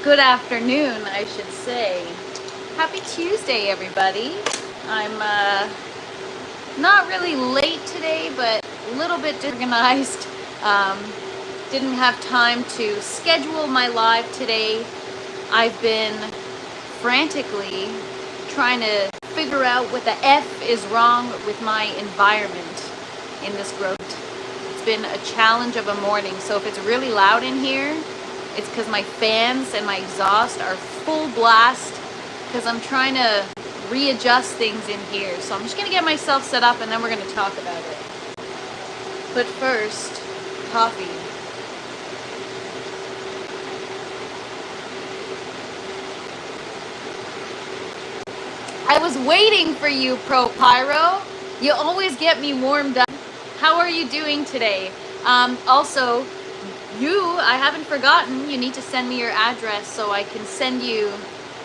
Good afternoon, I should say. Happy Tuesday, everybody. I'm not really late today, but a little bit disorganized. Didn't have time to schedule my live today. I've been frantically trying to figure out what the F is wrong with my environment in this growth. It's been a challenge of a morning, so if it's really loud in here, it's because my fans and my exhaust are full blast because I'm trying to readjust things in here. So I'm just going to get myself set up and then we're going to talk about it. But first, coffee. I was waiting for you, Pro Pyro. You always get me warmed up. How are you doing today? Also, I haven't forgotten, you need to send me your address so I can send you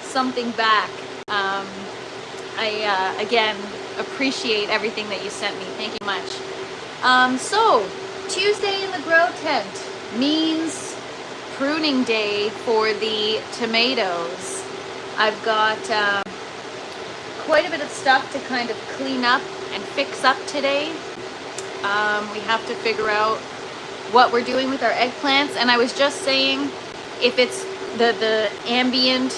something back. I again appreciate everything that you sent me. Thank you much. So Tuesday in the grow tent means pruning day for the tomatoes. I've got quite a bit of stuff to kind of clean up and fix up today. We have to figure out what we're doing with our eggplants, and I was just saying, if it's the ambient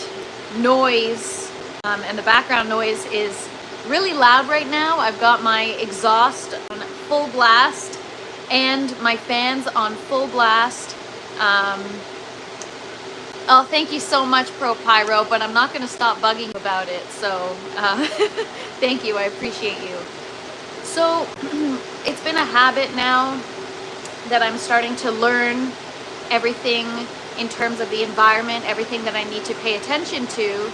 noise and the background noise is really loud right now. I've got my exhaust on full blast and my fans on full blast. Oh, thank you so much, Pro Pyro, but I'm not going to stop bugging about it, so thank you, I appreciate you. So it's been a habit now that I'm starting to learn everything in terms of the environment, everything that I need to pay attention to.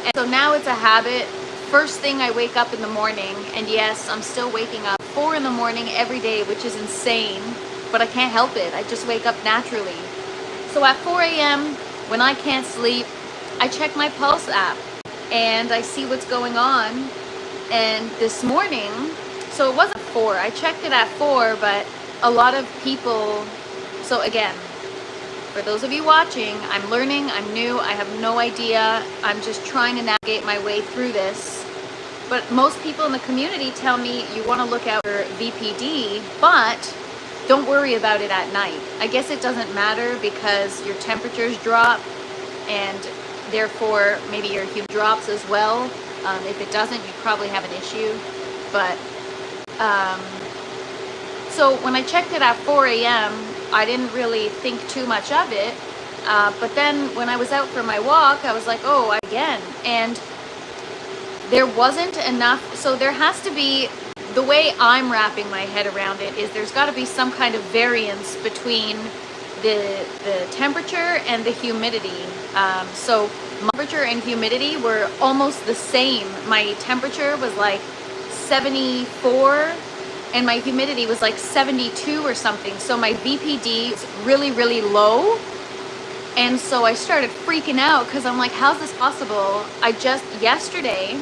And so now it's a habit. First thing I wake up in the morning, and yes, I'm still waking up 4 in the morning every day, which is insane, but I can't help it. I just wake up naturally. So at 4 a.m., when I can't sleep, I check my Pulse app and I see what's going on. And this morning, so it wasn't 4, I checked it at 4, but a lot of people, so again, for those of you watching, I'm learning, I'm new, I have no idea, I'm just trying to navigate my way through this. But most people in the community tell me you want to look out for VPD, but don't worry about it at night. I guess it doesn't matter because your temperatures drop and therefore maybe your humidity drops as well. If it doesn't, you probably have an issue. But so when I checked it at 4 a.m., I didn't really think too much of it. But then when I was out for my walk, I was like, oh, again. And there wasn't enough. So there has to be, the way I'm wrapping my head around it is there's got to be some kind of variance between the temperature and the humidity. So my temperature and humidity were almost the same. My temperature was like 74 and my humidity was like 72 or something. So my VPD is really, really low. And so I started freaking out because I'm like, how's this possible? I just yesterday,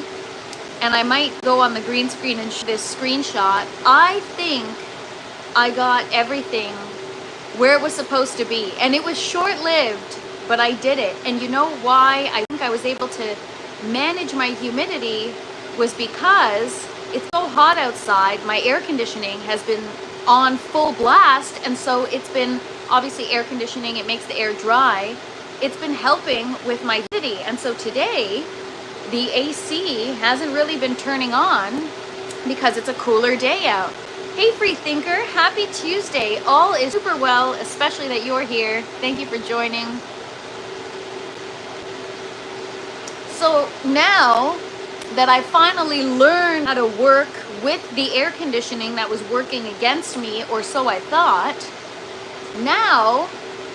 and I might go on the green screen and show this screenshot. I think I got everything where it was supposed to be. And it was short-lived, but I did it. And you know why I think I was able to manage my humidity was because it's so hot outside. My air conditioning has been on full blast, and so it's been, obviously air conditioning, it makes the air dry. It's been helping with my humidity. And so today, the AC hasn't really been turning on because it's a cooler day out. Hey, Free Thinker, happy Tuesday. All is super well, especially that you're here. Thank you for joining. So now that I finally learned how to work with the air conditioning that was working against me, or so I thought, now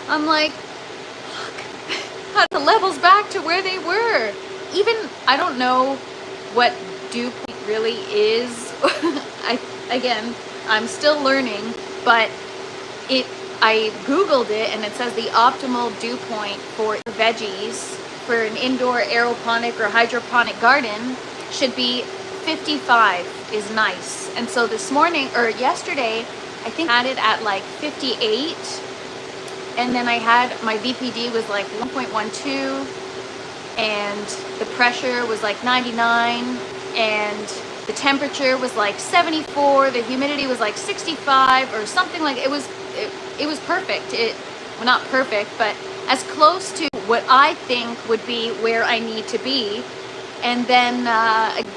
I'm like, fuck, how the levels back to where they were. Even, I don't know what dew point really is. Again, I'm still learning, but I Googled it and it says the optimal dew point for veggies for an indoor aeroponic or hydroponic garden should be 55 is nice. And so this morning, or yesterday, I think I had it at like 58. And then I had, my VPD was like 1.12, and the pressure was like 99, and the temperature was like 74, the humidity was like 65 or something. Like it was perfect. Well, not perfect, but as close to what I think would be where I need to be. And then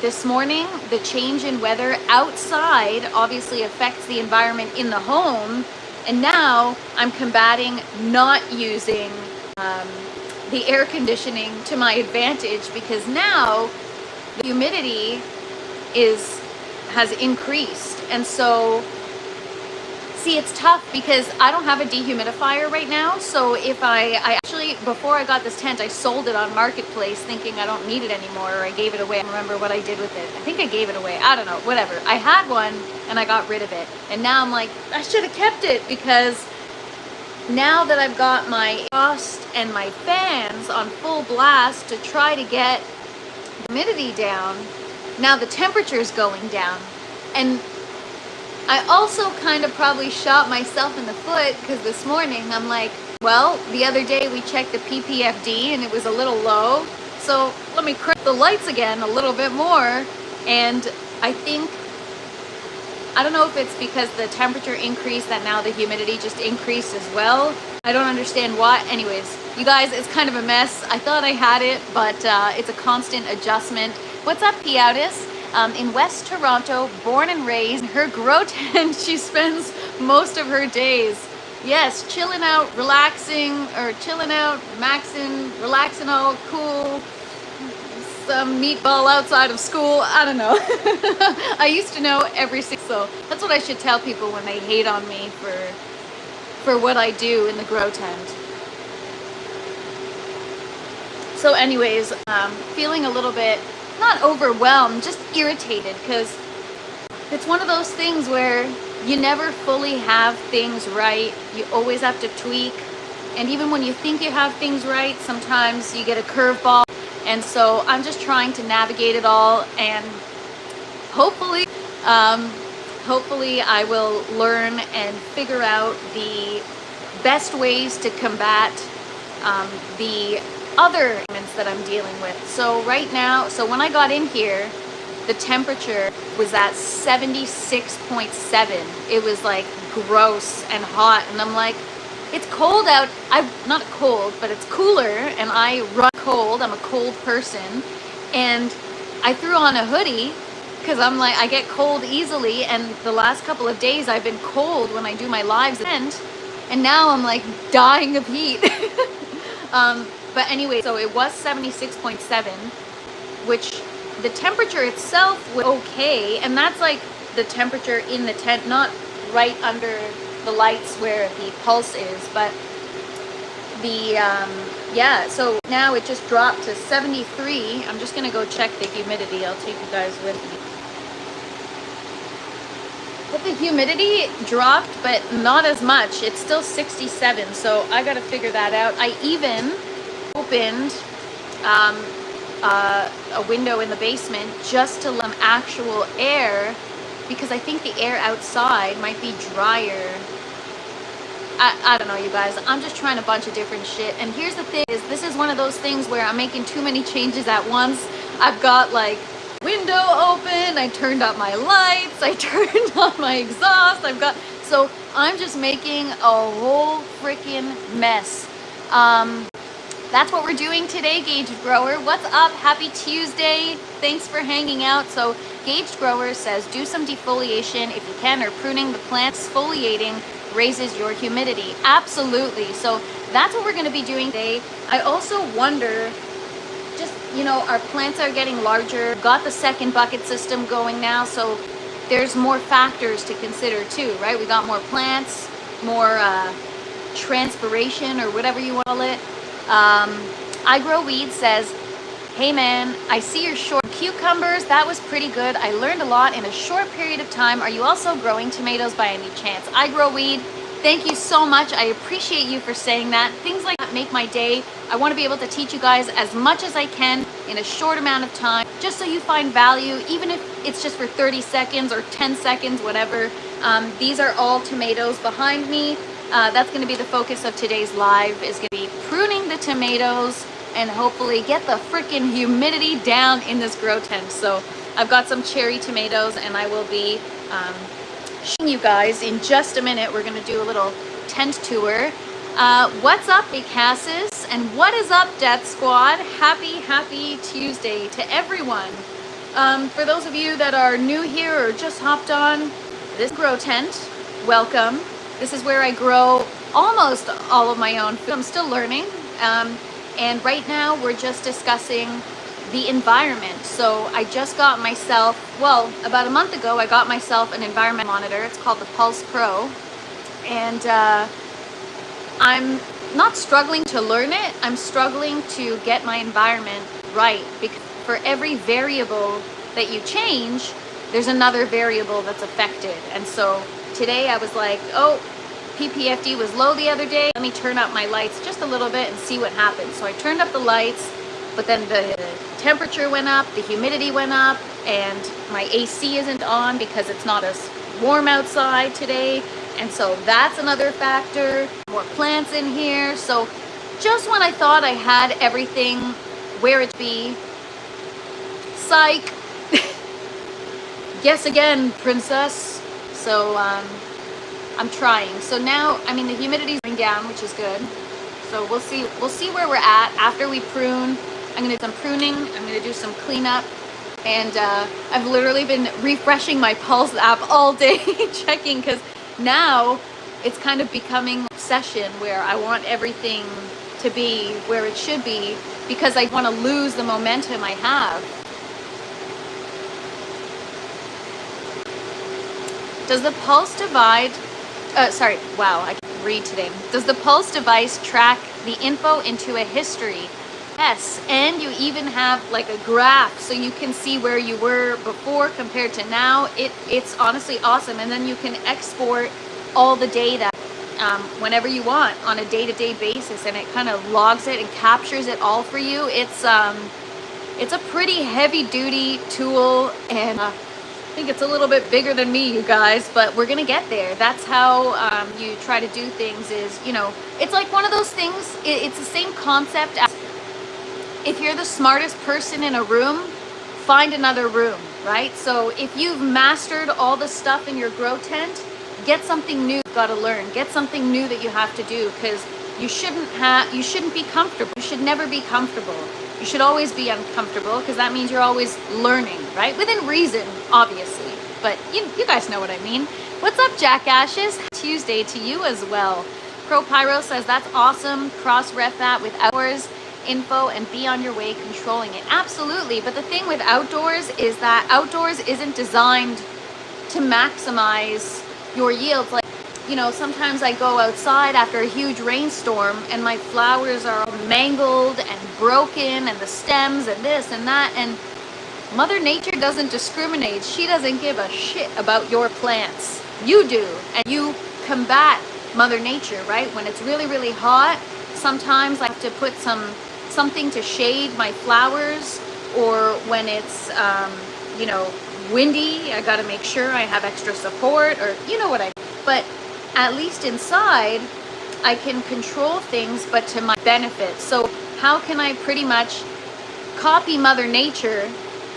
this morning, the change in weather outside obviously affects the environment in the home. And now I'm combating not using the air conditioning to my advantage, because now the humidity has increased. And so, see, it's tough because I don't have a dehumidifier right now. So if I actually, before I got this tent, I sold it on Marketplace thinking I don't need it anymore, or I gave it away. I don't remember what I did with it. I think I gave it away. I don't know, whatever. I had one and I got rid of it. And now I'm like, I should have kept it, because now that I've got my exhaust and my fans on full blast to try to get humidity down, now the temperature is going down. And I also kind of probably shot myself in the foot, because this morning I'm like, well, the other day we checked the PPFD and it was a little low, so let me crank the lights again a little bit more. And I don't know if it's because the temperature increased that now the humidity just increased as well. I don't understand why. Anyways, you guys, it's kind of a mess. I thought I had it, but it's a constant adjustment. What's up, Piautis? In West Toronto, born and raised. Her grow tent, she spends most of her days. Yes, chilling out, relaxing, maxing, relaxing, all cool. Some meatball outside of school. I don't know. I used to know every single. So that's what I should tell people when they hate on me for what I do in the grow tent. So anyways, feeling a little bit, not overwhelmed, just irritated, because it's one of those things where you never fully have things right. You always have to tweak. And even when you think you have things right, sometimes you get a curveball. And so I'm just trying to navigate it all, and hopefully I will learn and figure out the best ways to combat the other elements that I'm dealing with. So right now, so when I got in here, the temperature was at 76.7. It was like gross and hot, and I'm like, it's cold out. I'm not cold, but it's cooler, and I run cold. I'm a cold person, and I threw on a hoodie because I'm like, I get cold easily, and the last couple of days I've been cold when I do my lives, and now I'm like dying of heat. But anyway, so it was 76.7, which the temperature itself was okay, and that's like the temperature in the tent, not right under the lights where the pulse is, but the yeah, so now it just dropped to 73. I'm just gonna go check the humidity. I'll take you guys with me. But the humidity dropped, but not as much. It's still 67, so I gotta figure that out. I even opened a window in the basement just to let actual air, because I think the air outside might be drier. I don't know, you guys. I'm just trying a bunch of different shit. And here's the thing, is this is one of those things where I'm making too many changes at once. I've got like window open, I turned up my lights, I turned on my exhaust, so I'm just making a whole freaking mess. That's what we're doing today, Gauged Grower. What's up? Happy Tuesday. Thanks for hanging out. So Gauged Grower says, do some defoliation if you can, or pruning the plants. Exfoliating raises your humidity. Absolutely. So that's what we're going to be doing today. I also wonder, just, our plants are getting larger. Got the second bucket system going now, so there's more factors to consider too, right? We got more plants, more transpiration, or whatever you want to call it. I Grow Weed says, hey man, I see your short cucumbers. That was pretty good. I learned a lot in a short period of time. Are you also growing tomatoes by any chance? I Grow Weed, thank you so much. I appreciate you for saying that. Things like that make my day. I want to be able to teach you guys as much as I can in a short amount of time, just so you find value, even if it's just for 30 seconds or 10 seconds, whatever. These are all tomatoes behind me. That's going to be the focus of today's live, is going to be pruning the tomatoes and hopefully get the freaking humidity down in this grow tent. So I've got some cherry tomatoes and I will be showing you guys in just a minute. We're going to do a little tent tour. What's up, Cassis? And what is up, Death Squad? Happy Tuesday to everyone. For those of you that are new here or just hopped on, this grow tent, welcome. This is where I grow almost all of my own food. I'm still learning. And right now we're just discussing the environment. So I just got myself, well, about a month ago, I got myself an environment monitor. It's called the Pulse Pro. And I'm not struggling to learn it. I'm struggling to get my environment right, because for every variable that you change, there's another variable that's affected. And so today I was like, oh, PPFD was low the other day. Let me turn up my lights just a little bit and see what happens. So I turned up the lights, but then the temperature went up, the humidity went up, and my AC isn't on because it's not as warm outside today. And so that's another factor. More plants in here. So just when I thought I had everything where it be, psych. Guess again, princess. So I'm trying. So now, I mean, the humidity's going down, which is good. So we'll see where we're at after we prune. I'm going to do some pruning. I'm going to do some cleanup. And I've literally been refreshing my Pulse app all day, checking, because now it's kind of becoming an obsession where I want everything to be where it should be, because I want to lose the momentum I have. Does the Pulse divide, I can read today. Does the Pulse device track the info into a history? Yes, and you even have like a graph so you can see where you were before compared to now. It's honestly awesome. And then you can export all the data whenever you want on a day-to-day basis, and it kind of logs it and captures it all for you. It's a pretty heavy-duty tool, and I think it's a little bit bigger than me, you guys, but we're gonna get there. That's how you try to do things, is, you know, it's like one of those things, it's the same concept as if you're the smartest person in a room, find another room, right? So if you've mastered all the stuff in your grow tent, get something new you've got to learn. Get something new that you have to do, because you shouldn't be comfortable. You should never be comfortable. You should always be uncomfortable, because that means you're always learning, right? Within reason, obviously. But you guys know what I mean. What's up, Jack Ashes? Tuesday to you as well. Pro Pyro says, that's awesome. Cross-ref that with outdoors info and be on your way controlling it. Absolutely. But the thing with outdoors is that outdoors isn't designed to maximize your yields. Like, you know, sometimes I go outside after a huge rainstorm and my flowers are all mangled and broken, and the stems and this and that, and Mother Nature doesn't discriminate. She doesn't give a shit about your plants. You do, and you combat Mother Nature, right? When it's really, really hot, sometimes I have to put something to shade my flowers, or when it's you know, windy, I got to make sure I have extra support, or you know what I mean. But at least inside I can control things, but to my benefit. So how can I pretty much copy Mother Nature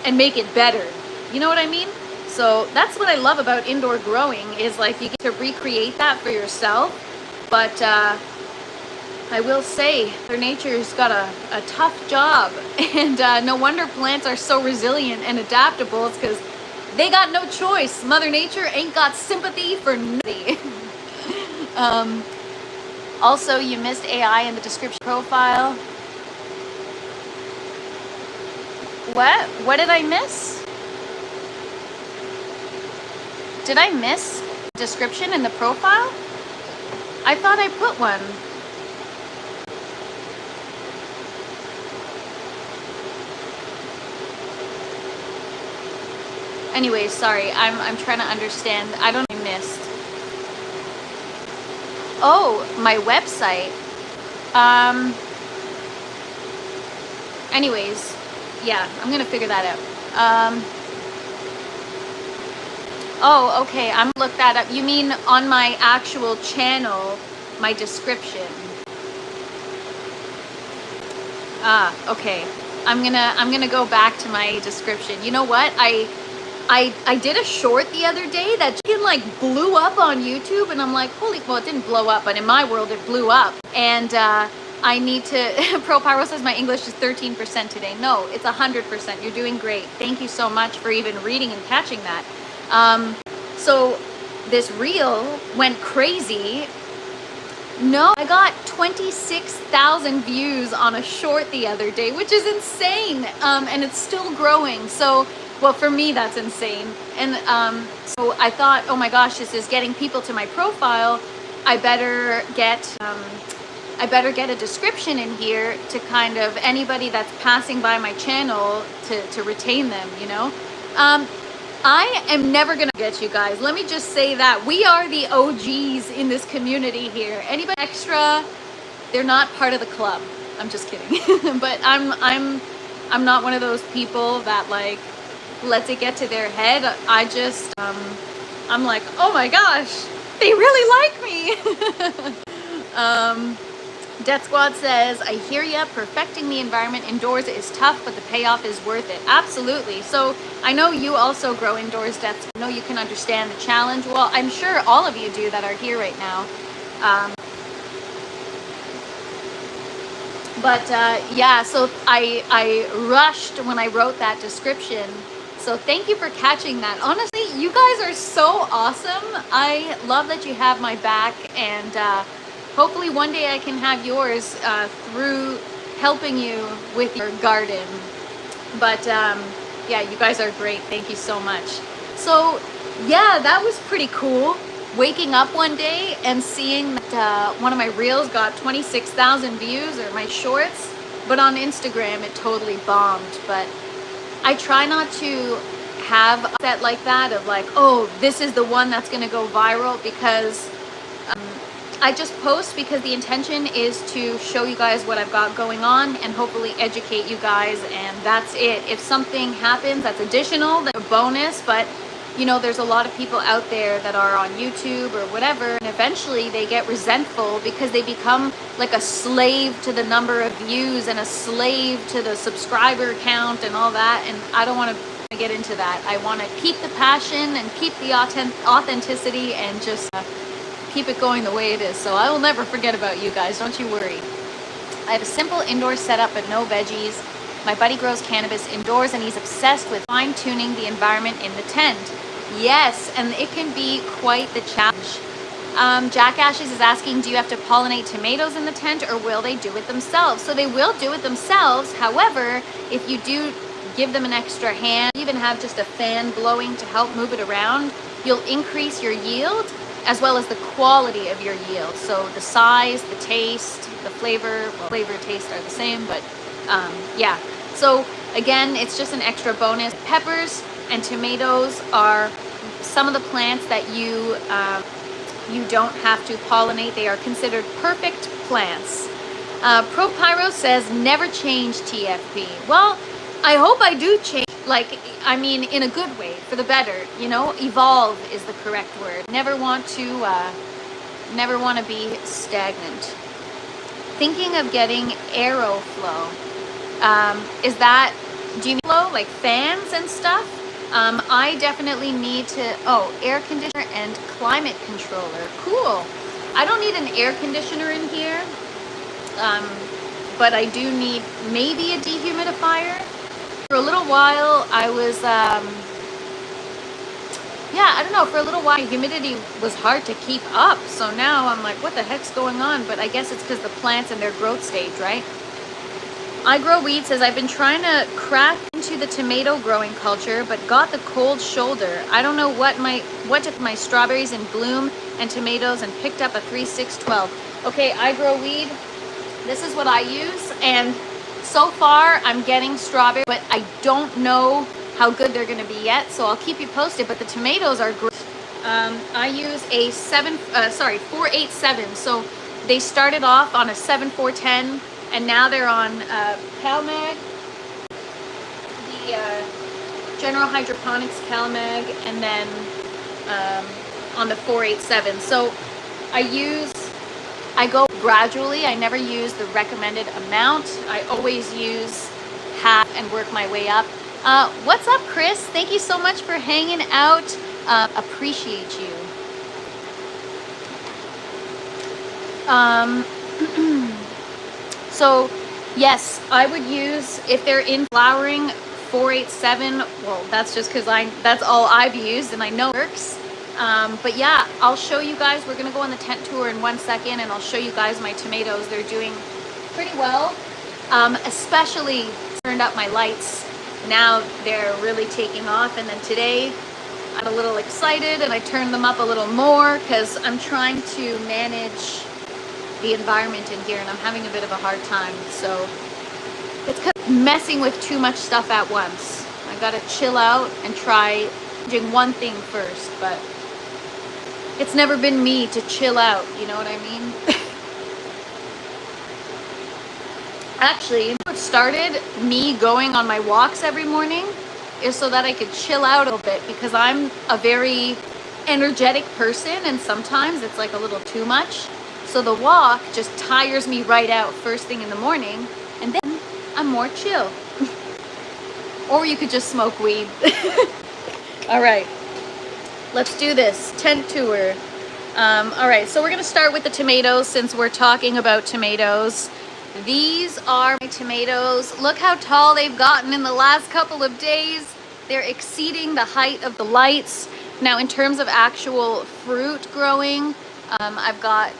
and make it better? You know what I mean? So that's what I love about indoor growing, is like you get to recreate that for yourself. But I will say, Mother Nature's got a tough job, and no wonder plants are so resilient and adaptable. It's because they got no choice. Mother Nature ain't got sympathy for nobody. Also, you missed AI in the description profile. What did I miss? Did I miss description in the profile? I thought I put one. Anyways, sorry, I'm trying to understand. I don't know what I missed. Oh, my website. Anyways, yeah, I'm gonna figure that out. Oh, okay, I'm gonna look that up. You mean on my actual channel, my description. Okay. I'm gonna go back to my description. You know what? I did a short the other day that like blew up on YouTube, and I'm like, holy, well, it didn't blow up, but in my world it blew up. And I need to, Pro Pyro says my English is 13% today. No, it's 100%. You're doing great. Thank you so much for even reading and catching that. So this reel went crazy. No, I got 26,000 views on a short the other day, which is insane. And it's still growing. So, well, for me, that's insane. And so I thought, oh my gosh, this is getting people to my profile. I better get a description in here to kind of anybody that's passing by my channel to retain them, you know? I am never gonna get you guys. Let me just say that we are the OGs in this community here. Anybody extra, they're not part of the club. I'm just kidding. But I'm not one of those people that like lets it get to their head. I just I'm like, oh my gosh, they really like me. Death Squad says, I hear ya, perfecting the environment indoors is tough, but the payoff is worth it. Absolutely. So I know you also grow indoors, Death. I know you can understand the challenge. Well, I'm sure all of you do that are here right now. Yeah, so I rushed when I wrote that description. So thank you for catching that. Honestly, you guys are so awesome. I love that you have my back, and hopefully one day I can have yours through helping you with your garden. But yeah, you guys are great. Thank you so much. So yeah, that was pretty cool. Waking up one day and seeing that one of my reels got 26,000 views, or my shorts, but on Instagram it totally bombed. But I try not to have a set like that of like, oh, this is the one that's gonna go viral, because I just post because the intention is to show you guys what I've got going on and hopefully educate you guys, and that's it. If something happens that's additional, that's a bonus. But you know, there's a lot of people out there that are on YouTube or whatever, and eventually they get resentful because they become like a slave to the number of views and a slave to the subscriber count and all that, and I don't want to get into that. I want to keep the passion and keep the authenticity and just keep it going the way it is. So I will never forget about you guys, don't you worry. I have a simple indoor setup but no veggies. My buddy grows cannabis indoors and he's obsessed with fine-tuning the environment in the tent. Yes, and it can be quite the challenge. Jack Ashes is asking, do you have to pollinate tomatoes in the tent, or will they do it themselves? So they will do it themselves. However, if you do give them an extra hand, even have just a fan blowing to help move it around, you'll increase your yield as well as the quality of your yield. So the size, the taste, the flavor, well, flavor and taste are the same, but yeah. So again, it's just an extra bonus. Peppers and tomatoes are some of the plants that you don't have to pollinate. They are considered perfect plants. Pro Pyro says, never change TFP. Well, I hope I do change, like, I mean, in a good way, for the better, you know. Evolve is the correct word. Never want to be stagnant. Thinking of getting aeroflow. Is that, do you mean flow, like fans and stuff? I definitely need to, air conditioner and climate controller. Cool. I don't need an air conditioner in here, but I do need maybe a dehumidifier. For a little while, I was, yeah, I don't know, for a little while, humidity was hard to keep up. So now I'm like, what the heck's going on? But I guess it's because the plants in their growth stage, right? I Grow Weed says, I've been trying to crack into the tomato growing culture, but got the cold shoulder. I don't know what if my strawberries in bloom and tomatoes, and picked up a 3-6-12. Okay, I Grow Weed, this is what I use, and so far I'm getting strawberry, but I don't know how good they're going to be yet, so I'll keep you posted. But the tomatoes are great. I use a 487, so they started off on a 7410, and now they're on CalMag, the General Hydroponics CalMag, and then on the 487. So I use I go gradually. I never use the recommended amount. I always use half and work my way up. What's up, Chris? Thank you so much for hanging out. Appreciate you. So yes, I would use, if they're in flowering, 487. Well, that's just because that's all I've used and I know it works. But yeah, I'll show you guys. We're gonna go on the tent tour in 1 second, and I'll show you guys my tomatoes. They're doing pretty well. Especially turned up my lights. Now they're really taking off. And then today I'm a little excited and I turned them up a little more because I'm trying to manage the environment in here and I'm having a bit of a hard time. So it's kind of messing with too much stuff at once. I gotta chill out and try doing one thing first, but it's never been me to chill out, you know what I mean? Actually, what started me going on my walks every morning is so that I could chill out a little bit, because I'm a very energetic person and sometimes it's like a little too much. So the walk just tires me right out first thing in the morning, and then I'm more chill. Or you could just smoke weed. All right, let's do this tent tour. All right, so we're gonna start with the tomatoes since we're talking about tomatoes. These are my tomatoes. Look how tall they've gotten in the last couple of days. They're exceeding the height of the lights. Now, in terms of actual fruit growing, I've got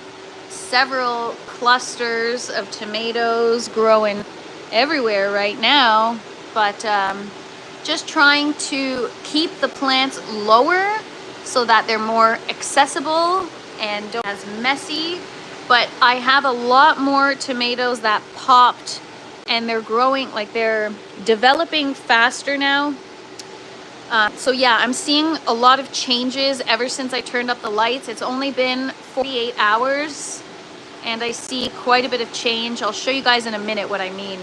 several clusters of tomatoes growing everywhere right now, but just trying to keep the plants lower so that they're more accessible and don't as messy. But I have a lot more tomatoes that popped and they're growing, like they're developing faster now. So yeah, I'm seeing a lot of changes ever since I turned up the lights. It's only been 48 hours and I see quite a bit of change. I'll show you guys in a minute what I mean.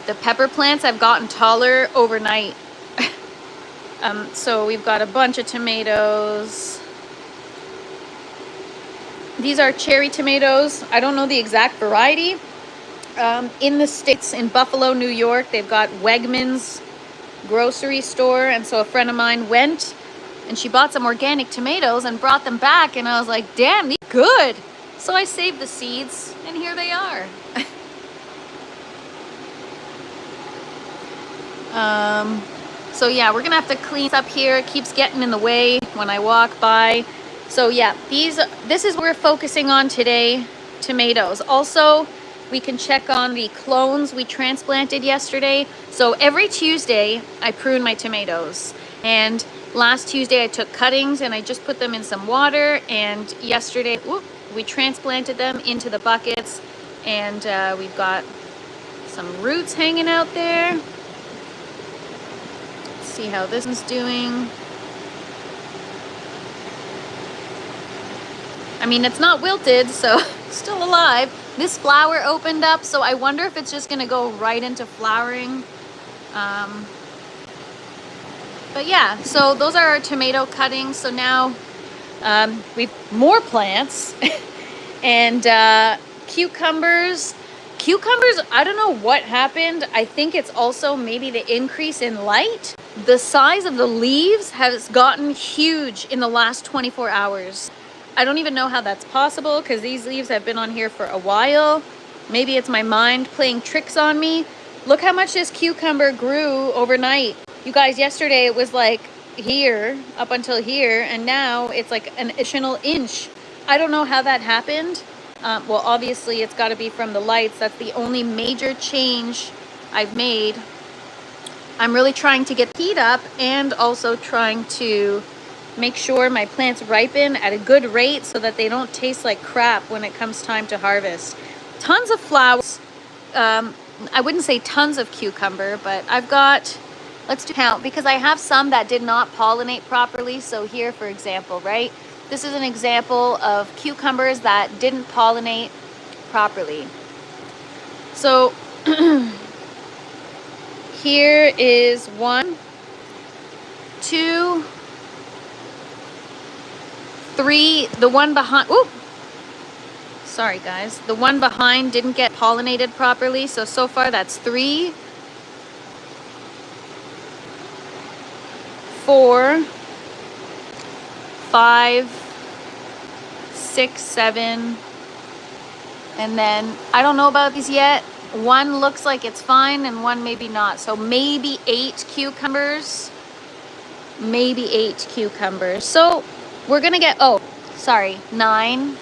The pepper plants have gotten taller overnight. So we've got a bunch of tomatoes. These are cherry tomatoes. I don't know the exact variety. In the States, in Buffalo, New York, they've got Wegmans grocery store, and so a friend of mine went and she bought some organic tomatoes and brought them back, and I was like, damn, these are good. So I saved the seeds and here they are. So yeah, we're gonna have to clean up here. It keeps getting in the way when I walk by. So yeah, this is what we're focusing on today, tomatoes. Also, we can check on the clones we transplanted yesterday. So every Tuesday, I prune my tomatoes. And last Tuesday, I took cuttings and I just put them in some water. And yesterday, we transplanted them into the buckets. And we've got some roots hanging out there. Let's see how this one's doing. I mean, it's not wilted, so still alive. This flower opened up, so I wonder if it's just gonna go right into flowering. But yeah, so those are our tomato cuttings. So now we've more plants and cucumbers. Cucumbers, I don't know what happened. I think it's also maybe the increase in light. The size of the leaves has gotten huge in the last 24 hours. I don't even know how that's possible because these leaves have been on here for a while. Maybe it's my mind playing tricks on me. Look how much this cucumber grew overnight. You guys, yesterday it was like here, up until here, and now it's like an additional inch. I don't know how that happened. Well, obviously it's got to be from the lights. That's the only major change I've made. I'm really trying to get the heat up and also trying to make sure my plants ripen at a good rate so that they don't taste like crap when it comes time to harvest. Tons of flowers. I wouldn't say tons of cucumber, but I've got, let's do count, because I have some that did not pollinate properly. So here, for example, right? This is an example of cucumbers that didn't pollinate properly. So here is 1, 2, 3, the one behind, sorry guys, the one behind didn't get pollinated properly. So far that's 3, 4, 5, 6, 7, and then I don't know about these yet. One looks like it's fine and one maybe not. So maybe 8 cucumbers. Maybe 8 cucumbers. So we're gonna get, oh, sorry, 9,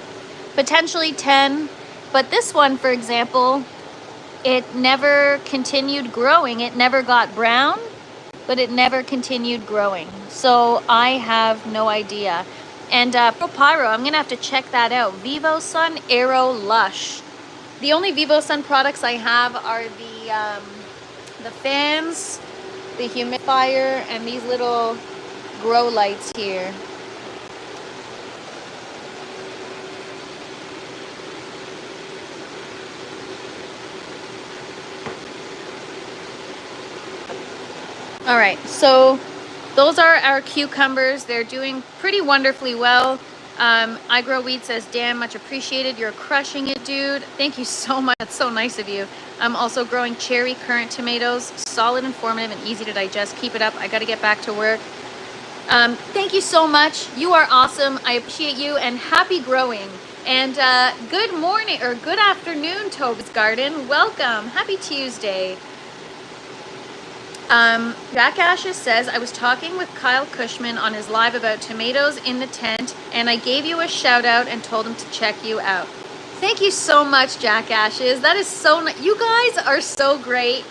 potentially 10. But this one, for example, it never continued growing. It never got brown, but it never continued growing. So I have no idea. And Pyro, I'm gonna have to check that out. Vivo Sun Aero Lush. The only Vivo Sun products I have are the fans, the humidifier, and these little grow lights here. All right, so those are our cucumbers. They're doing pretty wonderfully well. I Grow Weed says, damn, much appreciated. You're crushing it, dude. Thank you so much. That's so nice of you. I'm also growing cherry currant tomatoes. Solid, informative, and easy to digest. Keep it up. I got to get back to work. Thank you so much. You are awesome. I appreciate you, and happy growing. And good morning or good afternoon, Toby's Garden. Welcome. Happy Tuesday. Jack Ashes says, I was talking with Kyle Cushman on his live about tomatoes in the tent, and I gave you a shout out and told him to check you out. Thank you so much, Jack Ashes. That is so nice. You guys are so great.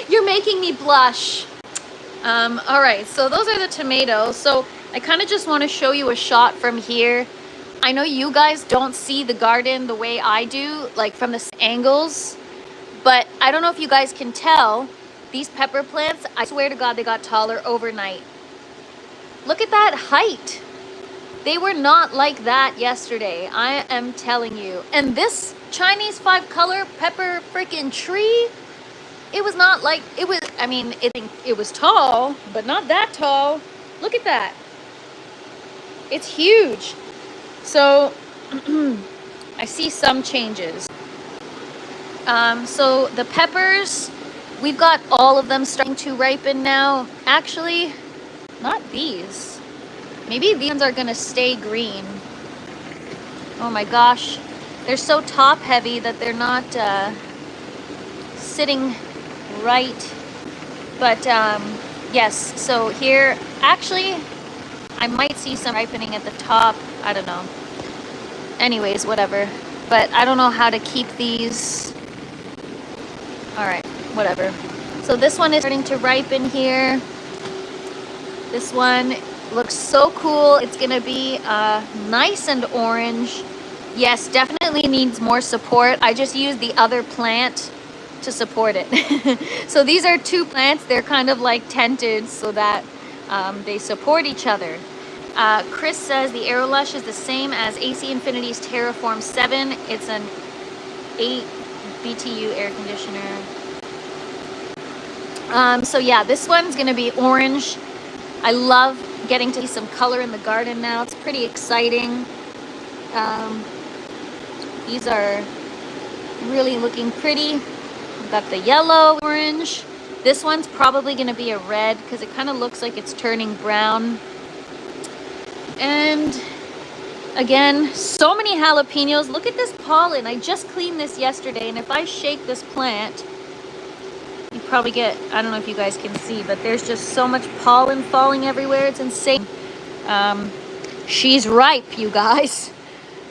You're making me blush. All right, so those are the tomatoes. So I kind of just want to show you a shot from here. I know you guys don't see the garden the way I do, like from the angles, but I don't know if you guys can tell. These pepper plants, I swear to God, they got taller overnight. Look at that height. They were not like that yesterday. I am telling you. And this Chinese 5-color pepper freaking tree, it was not like, it was, I mean, it was tall, but not that tall. Look at that. It's huge. So I see some changes. So the peppers, we've got all of them starting to ripen now. Actually, not these. Maybe these ones are gonna stay green. Oh my gosh. They're so top heavy that they're not sitting right. But yes, so here, actually, I might see some ripening at the top. I don't know. Anyways, whatever. But I don't know how to keep these. All right. Whatever. So this one is starting to ripen here. This one looks so cool. It's gonna be nice and orange. Yes, definitely needs more support. I just used the other plant to support it. So these are 2 plants. They're kind of like tented so that they support each other. Chris says the Aerolush is the same as AC Infinity's Terraform 7. It's an 8 BTU air conditioner. So yeah, this one's gonna be orange. I love getting to see some color in the garden now. It's pretty exciting. These are really looking pretty. We've got the yellow, orange. This one's probably gonna be a red because it kind of looks like it's turning brown. And again, so many jalapenos. Look at this pollen. I just cleaned this yesterday, and if I shake this plant, you probably get, I don't know if you guys can see, but there's just so much pollen falling everywhere. It's insane. She's ripe, you guys.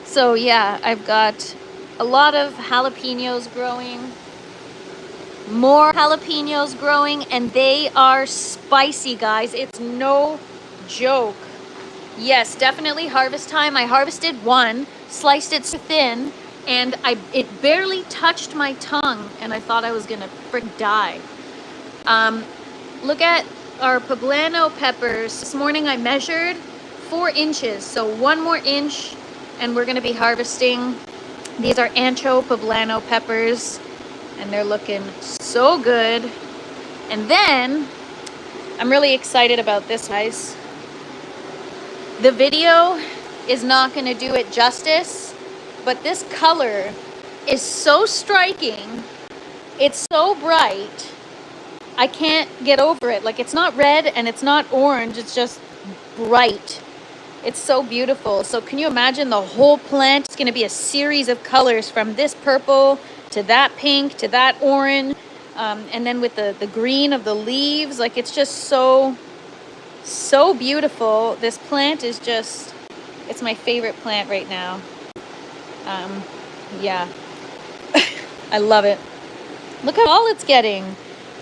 So yeah, I've got a lot of jalapenos growing, more jalapenos growing, and they are spicy, guys. It's no joke. Yes, definitely harvest time. I harvested one, sliced it so thin, and it barely touched my tongue, and I thought I was gonna frick die. Look at our poblano peppers. This morning I measured 4 inches, so 1 more inch, and we're gonna be harvesting. These are ancho poblano peppers, and they're looking so good. And then I'm really excited about this, guys. The video is not gonna do it justice, but this color is so striking. It's so bright. I can't get over it. Like, it's not red and it's not orange. It's just bright. It's so beautiful. So can you imagine the whole plant? It's going to be a series of colors from this purple to that pink to that orange. And then with the green of the leaves. Like, it's just so beautiful. This plant is just, it's my favorite plant right now. Yeah. I love it. Look how tall it's getting. I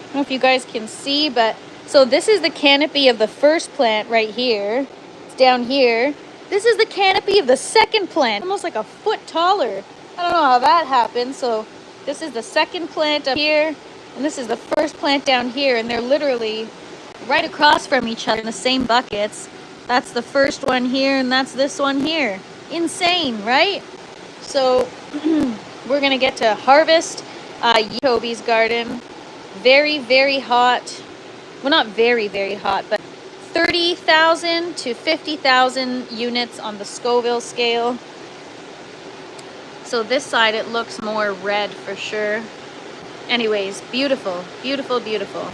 don't know if you guys can see, but so this is the canopy of the first plant right here. It's down here. This is the canopy of the second plant, almost like a foot taller. I don't know how that happened. So this is the second plant up here, and this is the first plant down here, and they're literally right across from each other in the same buckets. That's the first one here, and that's this one here. Insane, right? So we're gonna get to harvest Toby's garden. Very, very hot. Well, not very, very hot, but 30,000 to 50,000 units on the Scoville scale. So this side, it looks more red for sure. Anyways, beautiful, beautiful, beautiful.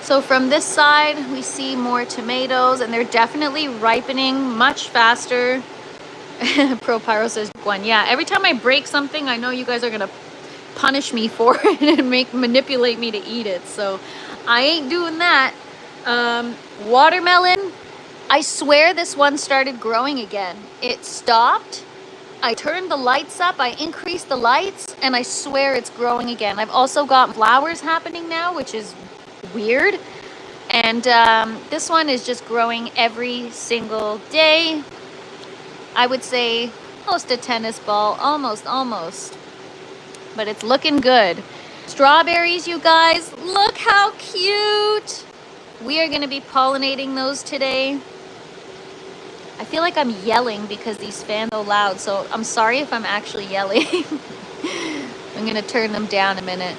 So from this side, we see more tomatoes, and they're definitely ripening much faster. ProPyro says one. Yeah, every time I break something, I know you guys are gonna punish me for it and manipulate me to eat it. So I ain't doing that. Watermelon, I swear this one started growing again. It stopped. I turned the lights up, I increased the lights, and I swear it's growing again. I've also got flowers happening now, which is weird. And this one is just growing every single day. I would say almost a tennis ball, almost. But it's looking good. Strawberries, you guys, look how cute. We are gonna be pollinating those today. I feel like I'm yelling because these fans are so loud, so I'm sorry if I'm actually yelling. I'm gonna turn them down a minute.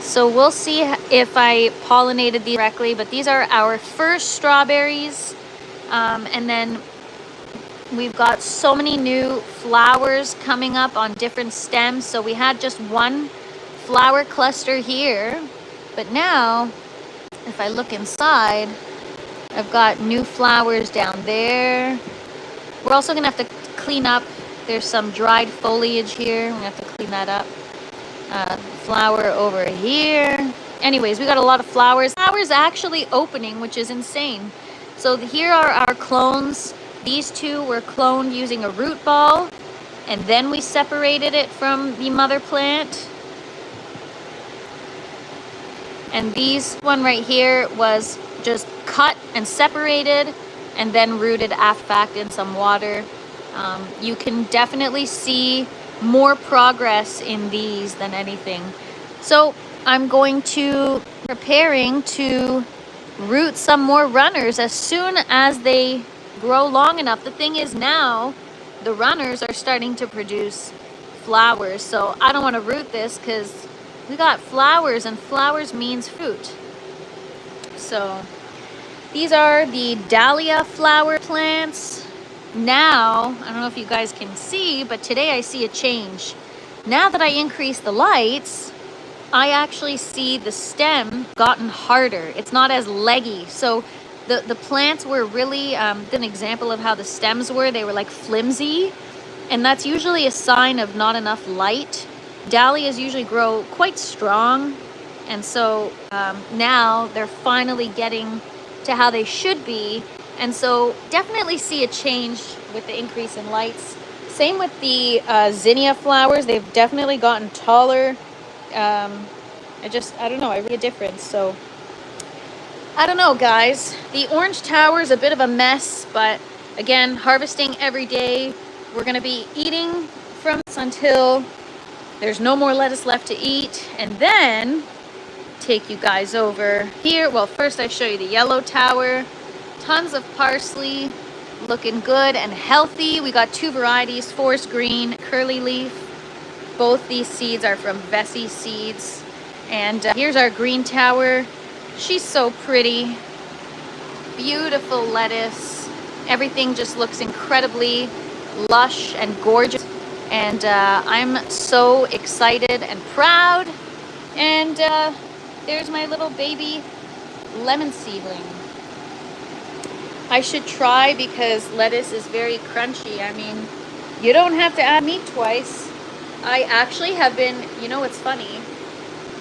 So we'll see if I pollinated these correctly, but these are our first strawberries. And then we've got so many new flowers coming up on different stems. So we had just one flower cluster here, but now if I look inside, I've got new flowers down there. We're also gonna have to clean up. There's some dried foliage here. We're gonna have to clean that up. Flower over here. Anyways, we got a lot of flowers. Flowers actually opening, which is insane. So here are our clones. These two were cloned using a root ball, and then we separated it from the mother plant. And these one right here was just cut and separated and then rooted after fact in some water. You can definitely see more progress in these than anything. So I'm going to preparing to root some more runners as soon as they grow long enough. The thing is, now the runners are starting to produce flowers, so I don't want to root this because we got flowers, and flowers means fruit. So these are the dahlia flower plants. Now, I don't know if you guys can see, but today I see a change. Now that I increase the lights, I actually see the stem gotten harder. It's not as leggy. So the plants were really, an example of how the stems were. They were like flimsy, and that's usually a sign of not enough light. Dahlias usually grow quite strong, and so now they're finally getting to how they should be. And so definitely see a change with the increase in lights. Same with the zinnia flowers. They've definitely gotten taller. I don't know, I really a difference. So I don't know, guys. The orange tower is a bit of a mess, but again, harvesting every day. We're gonna be eating from this until there's no more lettuce left to eat, and then take you guys over here. Well, first I show you the yellow tower. Tons of parsley, looking good and healthy. We got two varieties, forest green, curly leaf. Both these seeds are from Vessi Seeds. And here's our green tower. She's so pretty. Beautiful lettuce. Everything just looks incredibly lush and gorgeous. And I'm so excited and proud. And there's my little baby lemon seedling. I should try because lettuce is very crunchy. I mean, you don't have to add meat twice. I actually have been, you know what's funny?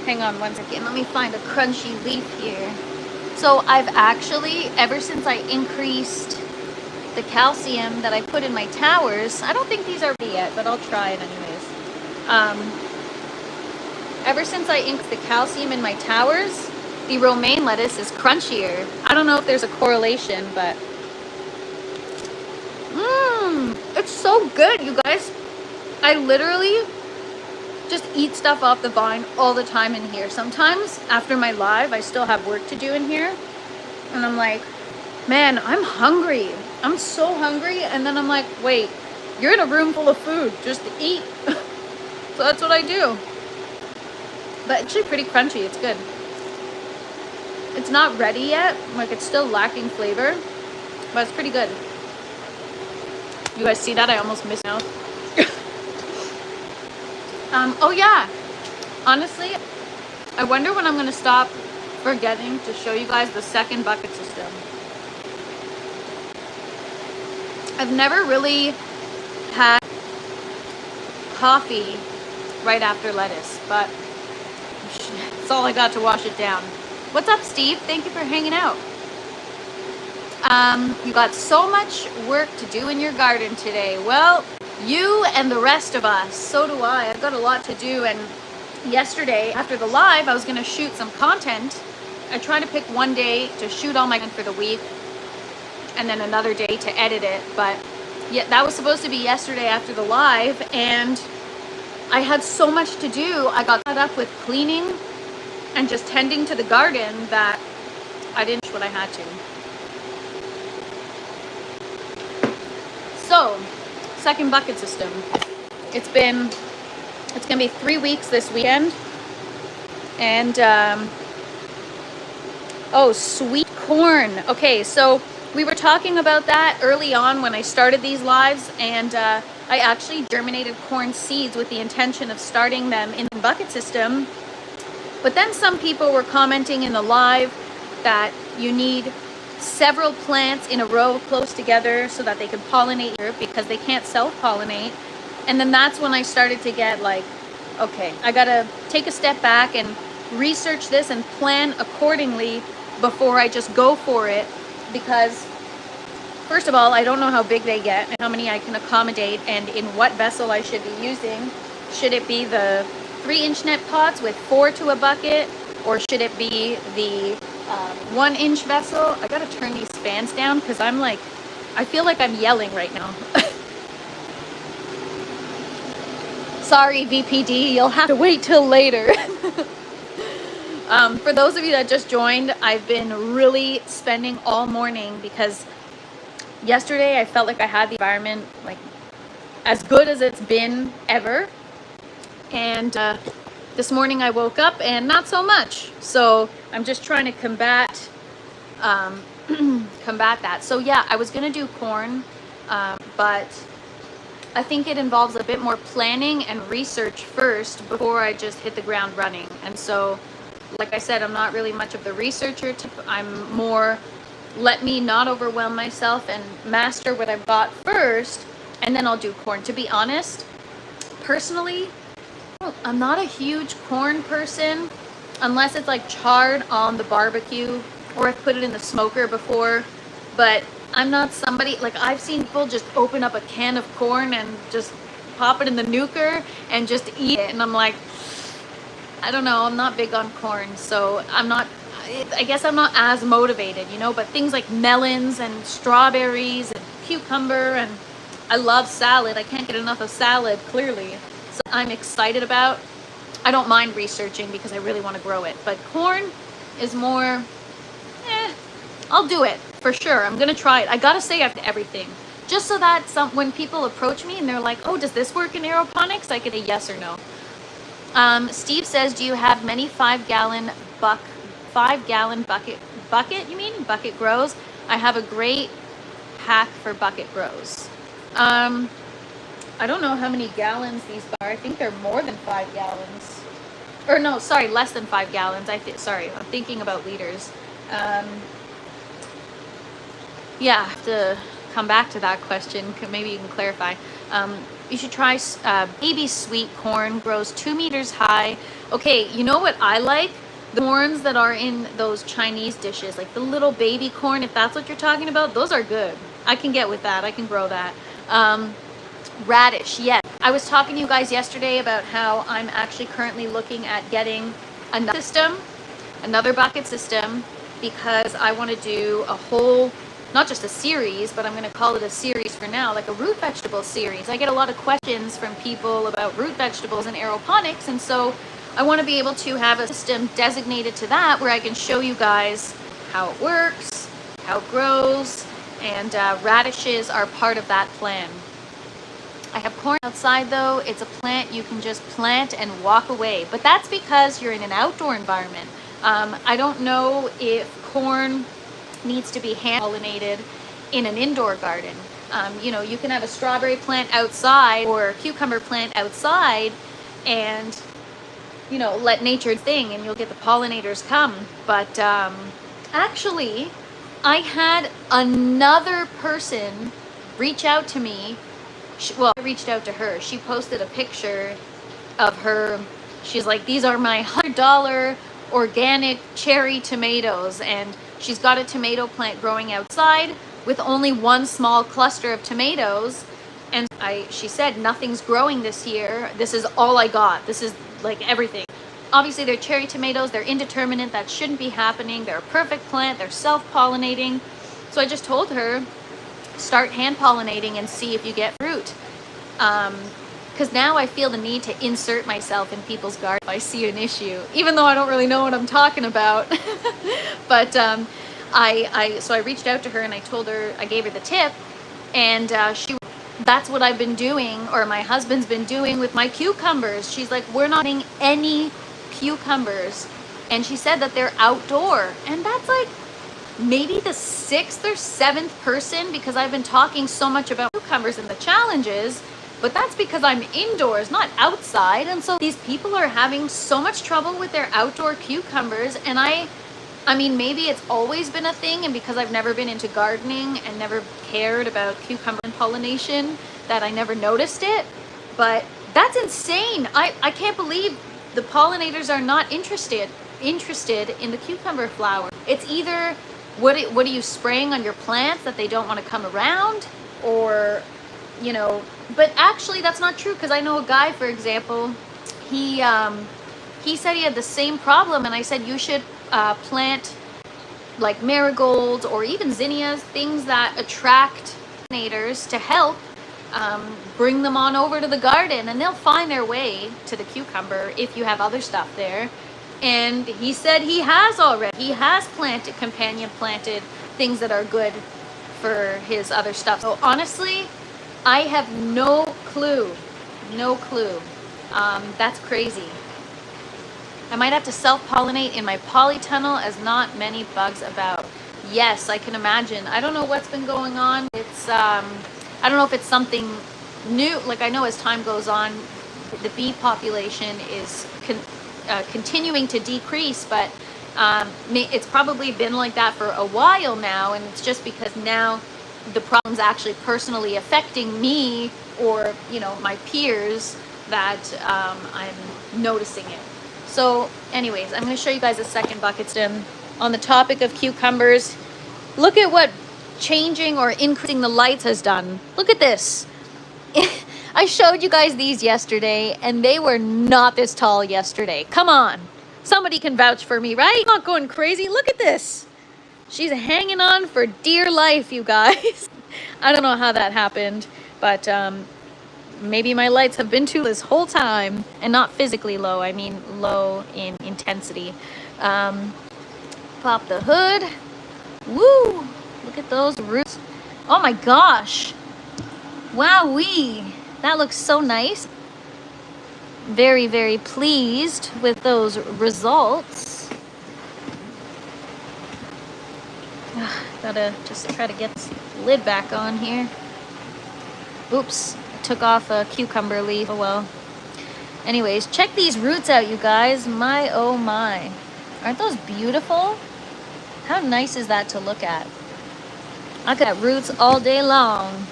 Hang on one second, let me find a crunchy leaf here. So I've actually, ever since I increased the calcium that I put in my towers, I don't think these are ready yet, but I'll try it anyways. Ever since I inked the calcium in my towers, the romaine lettuce is crunchier. I don't know if there's a correlation, but it's so good, you guys. I literally just eat stuff off the vine all the time in here. Sometimes after my live, I still have work to do in here, and I'm like, man, I'm hungry. I'm so hungry. And then I'm like, wait, you're in a room full of food, just eat. So that's what I do. But it's actually pretty crunchy. It's good. It's not ready yet. Like, it's still lacking flavor, but it's pretty good. You guys see that? I almost missed out. Oh yeah. Honestly, I wonder when I'm going to stop forgetting to show you guys the second bucket system. I've never really had coffee right after lettuce, but it's all I got to wash it down. What's up, Steve? Thank you for hanging out. You got so much work to do in your garden today. Well, you and the rest of us. So do I. I've got a lot to do. And yesterday, after the live, I was going to shoot some content. I tried to pick one day to shoot all my content for the week, and then another day to edit it. But yeah, that was supposed to be yesterday after the live, and I had so much to do. I got caught up with cleaning and just tending to the garden that I didn't do what I had to. So, second bucket system. It's gonna be 3 weeks this weekend. And oh, sweet corn. Okay, so we were talking about that early on when I started these lives, and I actually germinated corn seeds with the intention of starting them in the bucket system. But then some people were commenting in the live that you need several plants in a row close together so that they can pollinate because they can't self-pollinate. And then that's when I started to get like, okay, I gotta take a step back and research this and plan accordingly before I just go for it, because first of all, I don't know how big they get and how many I can accommodate and in what vessel I should be using. Should it be the 3-inch net pots with 4 to a bucket, or should it be the 1-inch vessel? I gotta turn these fans down because I'm like, I feel like I'm yelling right now. Sorry, VPD, you'll have to wait till later. For those of you that just joined, I've been really spending all morning because yesterday I felt like I had the environment like as good as it's been ever. And this morning I woke up and not so much. So I'm just trying to combat that. So yeah, I was gonna do corn, but I think it involves a bit more planning and research first before I just hit the ground running. And so, like I said, I'm not really much of the researcher type. I'm more, let me not overwhelm myself and master what I've got first, and then I'll do corn. To be honest, personally, I'm not a huge corn person unless it's like charred on the barbecue or I've put it in the smoker before. But I'm not somebody, like I've seen people just open up a can of corn and just pop it in the nuker and just eat it. And I'm like, I don't know, I'm not big on corn. So I guess I'm not as motivated, you know, but things like melons and strawberries and cucumber, and I love salad. I can't get enough of salad, clearly. So I'm excited about. I don't mind researching because I really want to grow it. But corn is more, I'll do it for sure. I'm gonna try it. I gotta say after everything, just so that when people approach me and they're like, "Oh, does this work in aeroponics?" I can say yes or no. Steve says, do you have many 5-gallon bucket, you mean? Bucket grows? I have a great hack for bucket grows. I don't know how many gallons these are. I think they're more than 5 gallons. Or no, sorry, less than 5 gallons. Sorry, I'm thinking about liters. Yeah, I have to come back to that question. Maybe you can clarify. You should try baby sweet corn, grows 2 meters high. Okay, you know what I like? The corns that are in those Chinese dishes, like the little baby corn, if that's what you're talking about, those are good. I can get with that. I can grow that. Radish, yes. I was talking to you guys yesterday about how I'm actually currently looking at getting another bucket system, because I want to do a whole, not just a series, but I'm going to call it a series for now, like a root vegetable series. I get a lot of questions from people about root vegetables and aeroponics, and so I want to be able to have a system designated to that where I can show you guys how it works, how it grows, and radishes are part of that plan. I have corn outside though. It's a plant you can just plant and walk away, but that's because you're in an outdoor environment. I don't know if corn needs to be hand pollinated in an indoor garden. You know, you can have a strawberry plant outside or a cucumber plant outside and, you know, let nature thing and you'll get the pollinators come. But actually, I had another person reach out to me. I reached out to her. She posted a picture of her. She's like, these are my $100 organic cherry tomatoes, and she's got a tomato plant growing outside with only one small cluster of tomatoes. And she said, nothing's growing this year. This is all I got. This is like everything. Obviously, they're cherry tomatoes. They're indeterminate. That shouldn't be happening. They're a perfect plant. They're self-pollinating. So I just told her, start hand pollinating and see if you get fruit. Because now I feel the need to insert myself in people's gardens if I see an issue, even though I don't really know what I'm talking about. But so I reached out to her and I told her, I gave her the tip, and that's what I've been doing, or my husband's been doing with my cucumbers. She's like, we're not getting any cucumbers, and she said that they're outdoor, and that's like maybe the 6th or 7th person, because I've been talking so much about cucumbers and the challenges, but that's because I'm indoors, not outside. And so these people are having so much trouble with their outdoor cucumbers. And I mean, maybe it's always been a thing, and because I've never been into gardening and never cared about cucumber pollination, that I never noticed it. But that's insane. I can't believe the pollinators are not interested in the cucumber flower. It's either what are you spraying on your plants that they don't want to come around, or, you know, but actually that's not true, because I know a guy, for example, he said he had the same problem, and I said you should plant like marigolds or even zinnias, things that attract pollinators to help bring them on over to the garden, and they'll find their way to the cucumber if you have other stuff there. And he said he has companion planted things that are good for his other stuff. So honestly, I have no clue. That's crazy. I might have to self-pollinate in my polytunnel, as not many bugs about. Yes, I can imagine. I don't know what's been going on. It's I don't know if it's something new. Like, I know as time goes on, the bee population is continuing to decrease, but it's probably been like that for a while now, and it's just because now the problem's actually personally affecting me, or, you know, my peers, that I'm noticing it. So anyways, I'm going to show you guys a second bucket stem on the topic of cucumbers. Look at what changing or increasing the lights has done. Look at this. I showed you guys these yesterday, and they were not this tall yesterday. Come on. Somebody can vouch for me, right? I'm not going crazy. Look at this. She's hanging on for dear life, you guys. I don't know how that happened, but maybe my lights have been too this whole time, and not physically low. I mean low in intensity. Pop the hood. Woo! Look at those roots. Oh my gosh. Wowee. That looks so nice. very, very pleased with those results. Gotta just try to get this lid back on here. Oops, I took off a cucumber leaf. Oh well. Anyways, check these roots out, you guys. My oh my. Aren't those beautiful? How nice is that to look at? I could have roots all day long.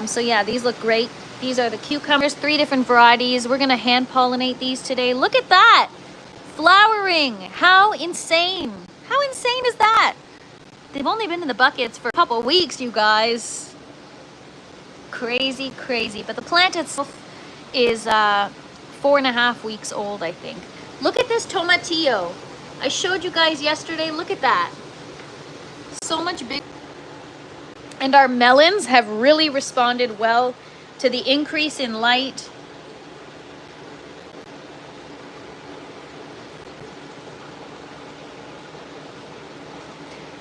So yeah, these look great. These are the cucumbers, 3 different varieties. We're gonna hand pollinate these today. Look at that! Flowering! How insane! How insane is that? They've only been in the buckets for a couple weeks, you guys. Crazy, crazy. But the plant itself is 4.5 weeks old, I think. Look at this tomatillo. I showed you guys yesterday. Look at that. So much bigger. And our melons have really responded well to the increase in light.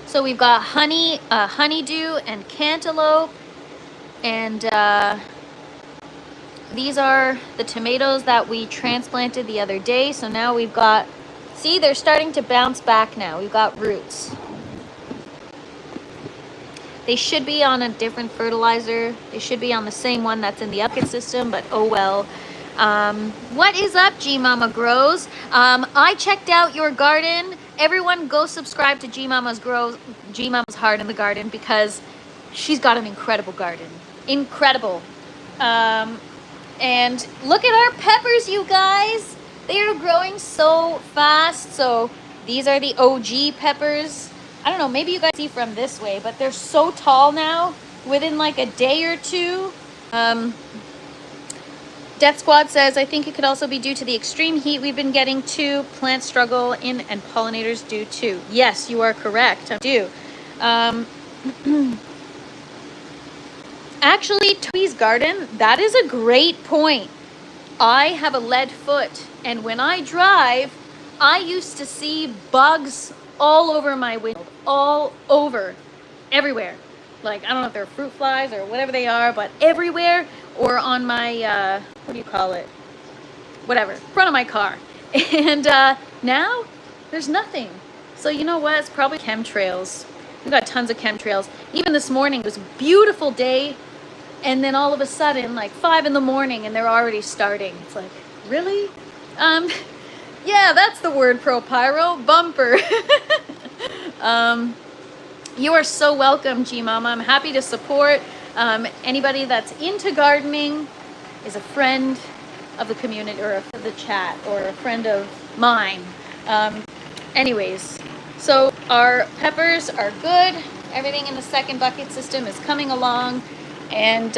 So we've got honeydew and cantaloupe, and these are the tomatoes that we transplanted the other day. So now we've got, see, they're starting to bounce back now. We've got roots. They should be on a different fertilizer. They should be on the same one that's in the bucket system, but oh well. What is up, G Mama Grows? I checked out your garden. Everyone go subscribe to G Mama's Grows, G Mama's Heart in the Garden, because she's got an incredible garden. Incredible. And look at our peppers, you guys. They are growing so fast. So these are the OG peppers. I don't know, maybe you guys see from this way, but they're so tall now, within like a day or two. Death Squad says, I think it could also be due to the extreme heat we've been getting too. Plants struggle in and pollinators do too. Yes, you are correct, I do. Actually, Toby's garden, that is a great point. I have a lead foot, and when I drive, I used to see bugs all over my window, all over, everywhere. Like, I don't know if they're fruit flies or whatever they are, but everywhere, or on my, what do you call it? Whatever, front of my car. And now, there's nothing. So you know what, it's probably chemtrails. We've got tons of chemtrails. Even this morning, it was a beautiful day, and then all of a sudden, like 5 in the morning, and they're already starting. It's like, really? Yeah, that's the word, ProPyro, bumper. You are so welcome, G Mama. I'm happy to support. Anybody that's into gardening is a friend of the community, or of the chat, or a friend of mine. Anyways, so our peppers are good. Everything in the second bucket system is coming along, and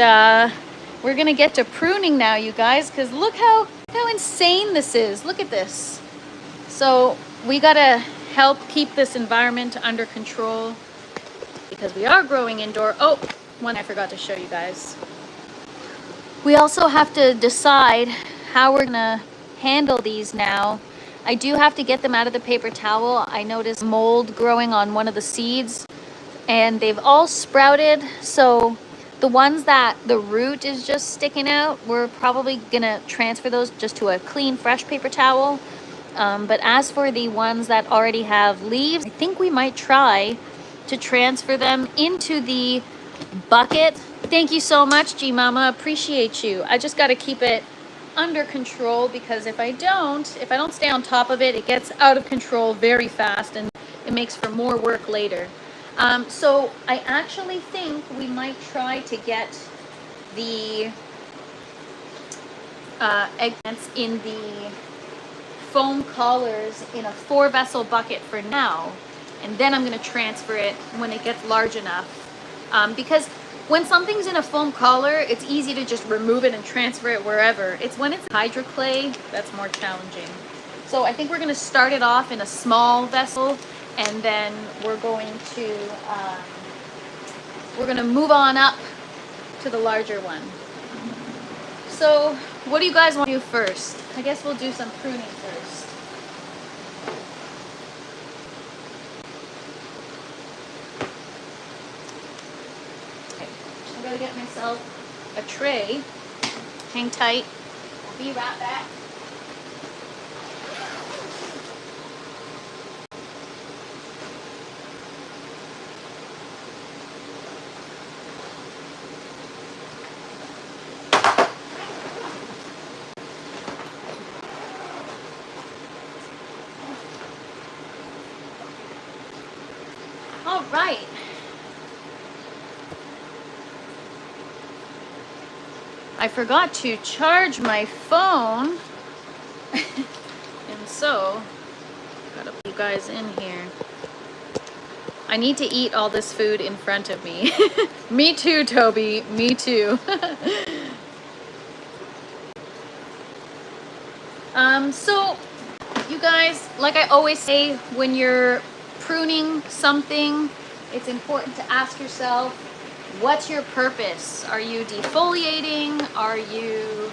we're gonna get to pruning now, you guys, because look how insane this is. Look at this. So we gotta help keep this environment under control, because we are growing indoor. Oh, one I forgot to show you guys. We also have to decide how we're gonna handle these now. I do have to get them out of the paper towel. I noticed mold growing on one of the seeds, and they've all sprouted. So the ones that the root is just sticking out, we're probably gonna transfer those just to a clean, fresh paper towel. But as for the ones that already have leaves, I think we might try to transfer them into the bucket. Thank you so much, G Mama. Appreciate you. I just got to keep it under control, because if I don't stay on top of it, it gets out of control very fast, and it makes for more work later. So I actually think we might try to get the eggplants in the foam collars in a 4-vessel bucket for now, and then I'm going to transfer it when it gets large enough, because when something's in a foam collar, it's easy to just remove it and transfer it wherever. It's when it's hydroclay that's more challenging. So I think we're going to start it off in a small vessel, and then we're going to move on up to the larger one. So what do you guys want to do first? I guess we'll do some pruning first. Okay, I gotta get myself a tray. Hang tight. Be right back. All right. I forgot to charge my phone. And so, gotta put you guys in here. I need to eat all this food in front of me. Me too, Toby. Me too. So, you guys, like I always say, when you're pruning something, it's important to ask yourself, what's your purpose? Are you defoliating? Are you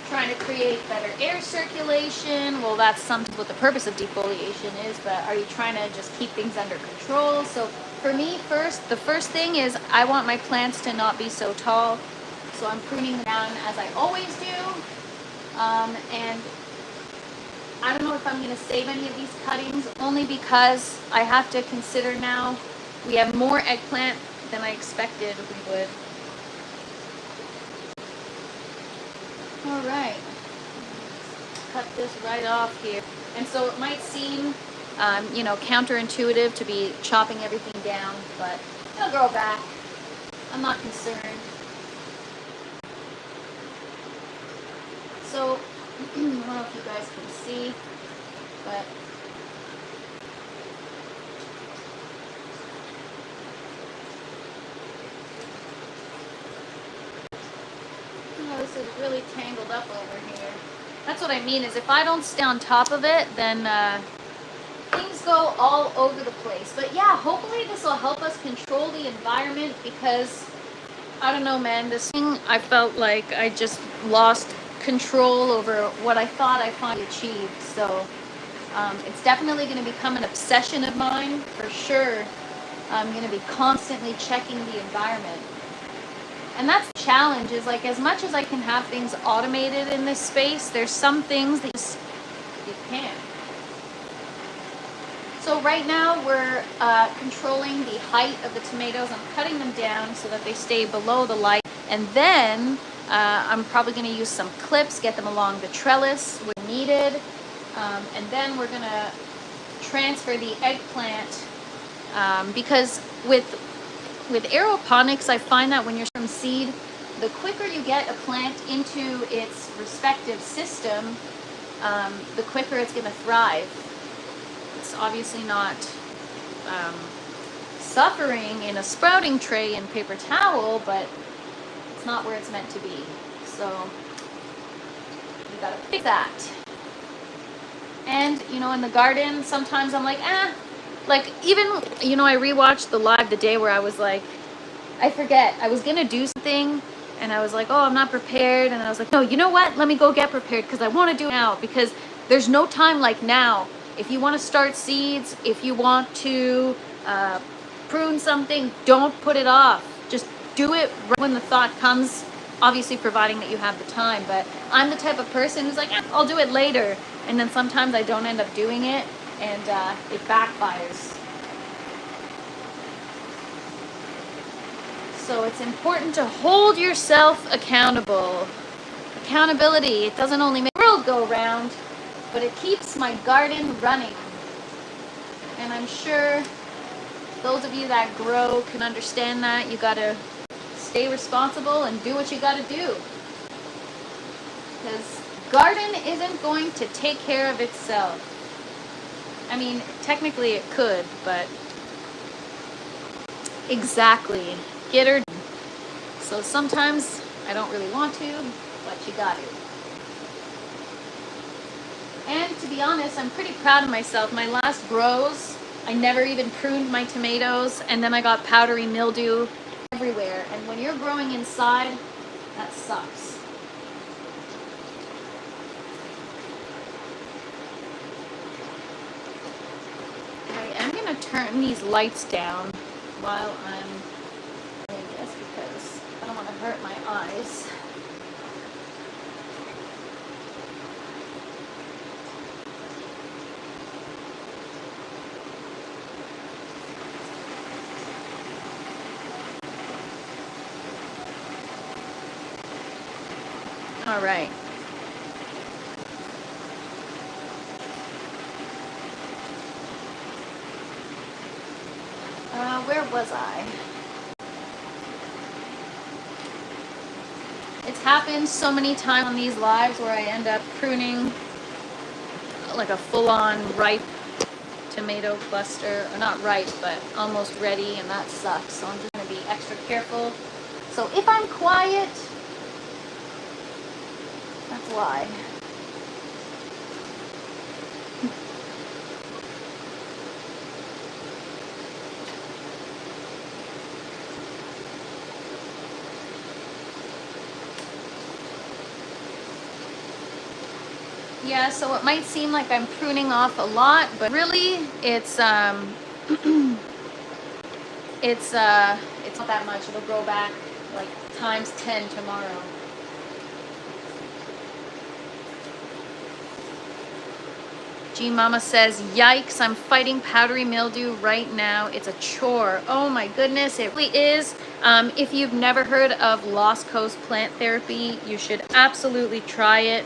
trying to create better air circulation? Well, that's sometimes what the purpose of defoliation is, but are you trying to just keep things under control? So for me, the first thing is I want my plants to not be so tall, so I'm pruning them down as I always do. And I don't know if I'm going to save any of these cuttings, only because I have to consider now we have more eggplant than I expected we would. All right, cut this right off here. And so it might seem, you know, counterintuitive to be chopping everything down, but it'll grow back. I'm not concerned. So, I don't know if you guys can see, but oh, this is really tangled up over here. That's what I mean, is if I don't stay on top of it, then things go all over the place. But yeah, hopefully this will help us control the environment, because I don't know, man, this thing, I felt like I just lost control over what I thought I finally achieved. So it's definitely going to become an obsession of mine for sure. I'm going to be constantly checking the environment. And that's the challenge, is like, as much as I can have things automated in this space, there's some things that you can't. So right now we're controlling the height of the tomatoes. I'm cutting them down so that they stay below the light. And then I'm probably going to use some clips, get them along the trellis when needed. And then we're going to transfer the eggplant, because with aeroponics, I find that when you're from seed, the quicker you get a plant into its respective system, the quicker it's going to thrive. It's obviously not suffering in a sprouting tray and paper towel, but it's not where it's meant to be. So you gotta fix that. And, you know, in the garden, sometimes I'm like, like, even, you know, I rewatched the live the day where I was like, I forget, I was gonna do something, and I was like, oh, I'm not prepared, and I was like, no, you know what, let me go get prepared, because I want to do it now, because there's no time like now. If you want to start seeds, if you want to prune something, don't put it off. Just do it right when the thought comes, obviously providing that you have the time. But I'm the type of person who's like, I'll do it later. And then sometimes I don't end up doing it, and it backfires. So it's important to hold yourself accountable. Accountability, it doesn't only make the world go round, but it keeps my garden running. And I'm sure those of you that grow can understand that. You gotta stay responsible and do what you gotta do. Because garden isn't going to take care of itself. I mean, technically it could, but exactly. Get her. So sometimes I don't really want to, but you got to. And to be honest, I'm pretty proud of myself. My last grows, I never even pruned my tomatoes, and then I got powdery mildew everywhere. And when you're growing inside, that sucks. Okay, I'm gonna turn these lights down while I'm, I guess, because I don't want to hurt my eyes. All right. Where was I? It's happened so many times on these lives where I end up pruning like a full-on ripe tomato cluster, or not ripe, but almost ready, and that sucks. So I'm just going to be extra careful. So if I'm quiet, that's why. Yeah, so it might seem like I'm pruning off a lot, but really it's it's not that much. It'll grow back like times 10 tomorrow. G Mama says, yikes, I'm fighting powdery mildew right now. It's a chore. Oh my goodness, it really is. If you've never heard of Lost Coast plant therapy, you should absolutely try it.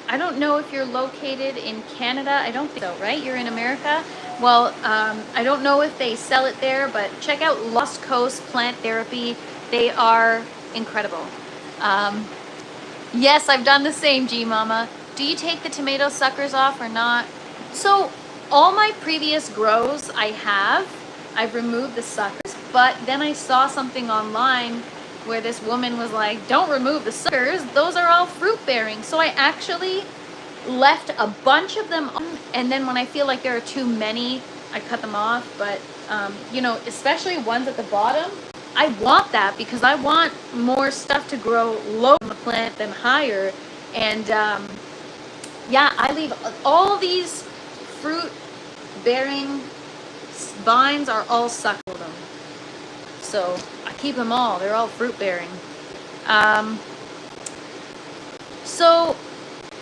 I don't know if you're located in Canada. I don't think so, right? You're in America? Well, I don't know if they sell it there, but check out Lost Coast Plant Therapy. They are incredible. Yes, I've done the same, G Mama. Do you take the tomato suckers off or not? So all my previous grows I've removed the suckers, but then I saw something online where this woman was like, don't remove the suckers, those are all fruit bearing. So I actually left a bunch of them on, and then when I feel like there are too many, I cut them off. But you know, especially ones at the bottom, I want that because I want more stuff to grow low on the plant than higher. And yeah, I leave all these fruit bearing vines are all succulent. So I keep them all. They're all fruit bearing. So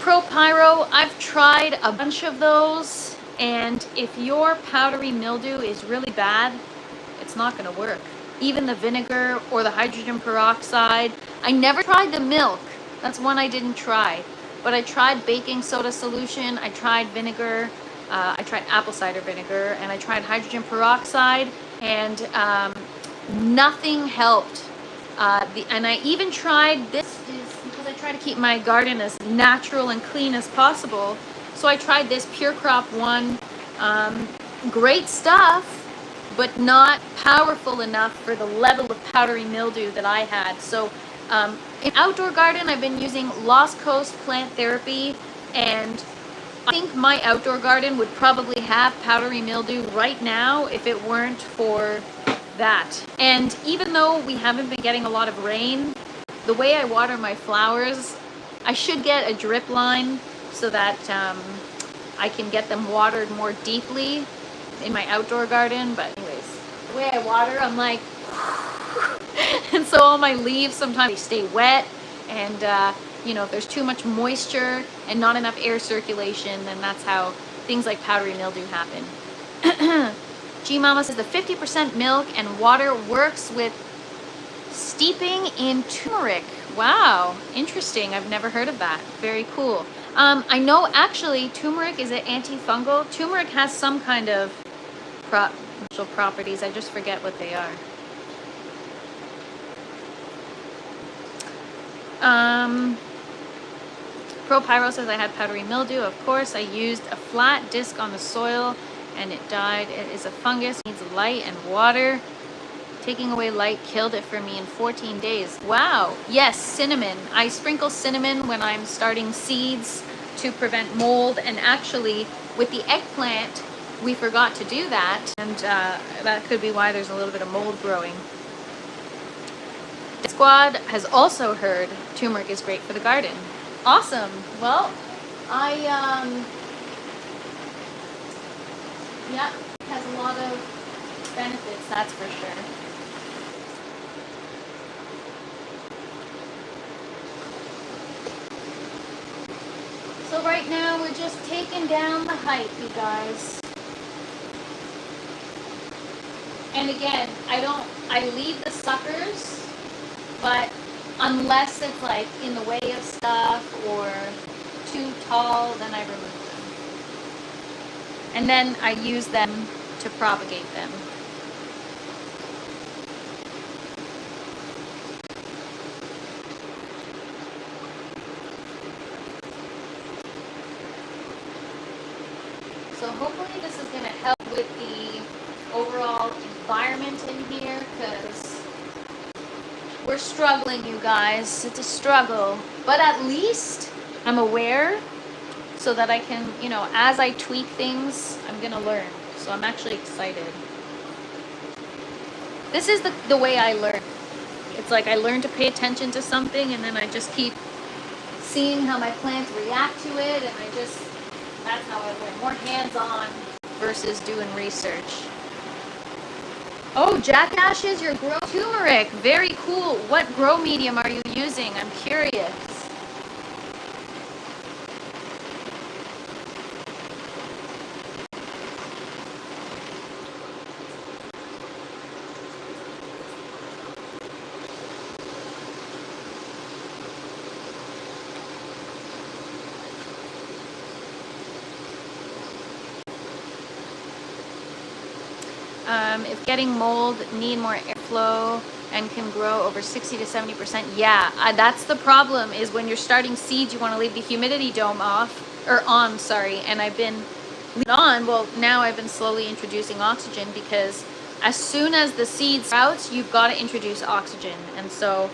ProPyro, I've tried a bunch of those, and if your powdery mildew is really bad, it's not going to work. Even the vinegar or the hydrogen peroxide. I never tried the milk. That's one I didn't try. But I tried baking soda solution, I tried vinegar, I tried apple cider vinegar, and I tried hydrogen peroxide, and nothing helped. And I even tried, this is because I try to keep my garden as natural and clean as possible. So I tried this Pure Crop 1, great stuff, but not powerful enough for the level of powdery mildew that I had. So in outdoor garden, I've been using Lost Coast Plant Therapy, and I think my outdoor garden would probably have powdery mildew right now if it weren't for that. And even though we haven't been getting a lot of rain, the way I water my flowers, I should get a drip line so that I can get them watered more deeply in my outdoor garden. But anyways, the way I water, I'm like, and so all my leaves, sometimes they stay wet, and you know, if there's too much moisture and not enough air circulation, then that's how things like powdery mildew happen. G Mama says the 50% milk and water works with steeping in turmeric. Wow, interesting. I've never heard of that. Very cool. I know actually turmeric is an antifungal. Turmeric has some kind of special properties. I just forget what they are. ProPyro says I had powdery mildew. Of course, I used a flat disc on the soil and it died. It is a fungus, needs light and water. Taking away light killed it for me in 14 days. Wow. Yes, cinnamon. I sprinkle cinnamon when I'm starting seeds to prevent mold, and actually with the eggplant we forgot to do that, and that could be why there's a little bit of mold growing. Squad has also heard turmeric is great for the garden. Awesome. Well, yeah, it has a lot of benefits, that's for sure. So right now we're just taking down the height, you guys. And again, I leave the suckers, but Unless it's like in the way of stuff or too tall, then I remove them. And then I use them to propagate them. So hopefully this is going to help with the overall environment in here, because we're struggling, you guys. It's a struggle. But at least I'm aware so that I can, you know, as I tweak things, I'm going to learn. So I'm actually excited. This is the way I learn. It's like I learn to pay attention to something, and then I just keep seeing how my plants react to it, and that's how I learn. More hands-on versus doing research. Oh, jackashes, your grow turmeric. Very cool. What grow medium are you using? I'm curious. If getting mold, need more airflow and can grow over 60 to 70%. Yeah, that's the problem, is when you're starting seeds, you want to leave the humidity dome on, sorry. And I've been leaving on, well, now I've been slowly introducing oxygen, because as soon as the seed sprouts, you've got to introduce oxygen. And so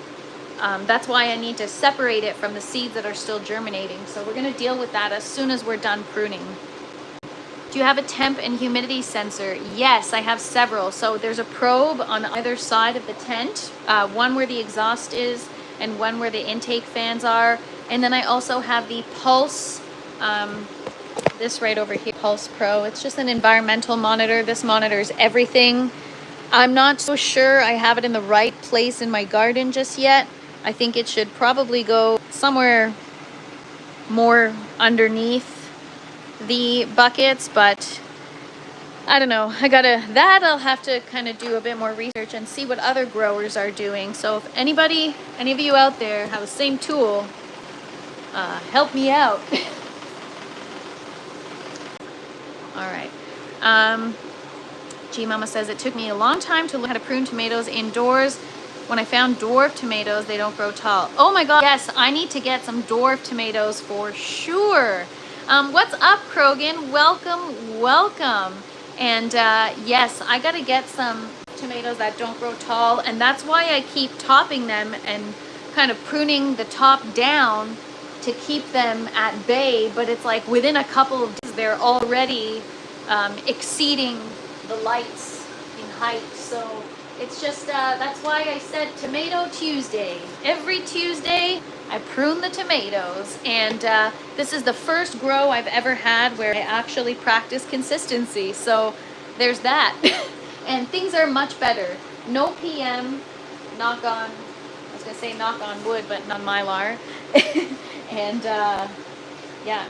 that's why I need to separate it from the seeds that are still germinating. So we're going to deal with that as soon as we're done pruning. Do you have a temp and humidity sensor? Yes, I have several. So there's a probe on either side of the tent, one where the exhaust is and one where the intake fans are. And then I also have the Pulse, this right over here, Pulse Pro. It's just an environmental monitor. This monitors everything. I'm not so sure I have it in the right place in my garden just yet. I think it should probably go somewhere more underneath the buckets, but I don't know. I'll have to kind of do a bit more research and see what other growers are doing. So if any of you out there have the same tool, help me out. All right. G Mama says, it took me a long time to learn how to prune tomatoes indoors. When I found dwarf tomatoes, they don't grow tall. Oh my God, yes, I need to get some dwarf tomatoes for sure. What's up, Krogan? Welcome, welcome. And yes, I gotta get some tomatoes that don't grow tall, and that's why I keep topping them and kind of pruning the top down to keep them at bay. But it's like within a couple of days, they're already exceeding the lights in height. So it's just, that's why I said Tomato Tuesday. Every Tuesday, I prune the tomatoes, and this is the first grow I've ever had where I actually practice consistency. So there's that. And things are much better. No PM, knock on wood, but not mylar. And yeah.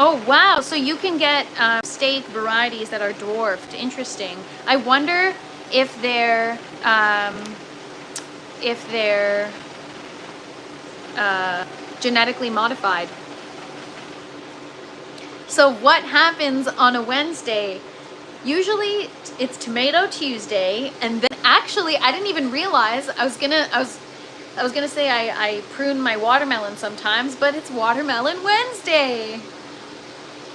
Oh, wow. So you can get steak varieties that are dwarfed. Interesting. I wonder if they're genetically modified. So what happens on a Wednesday? Usually it's Tomato Tuesday, and then actually I didn't even realize I was gonna say I prune my watermelon sometimes, but it's Watermelon Wednesday.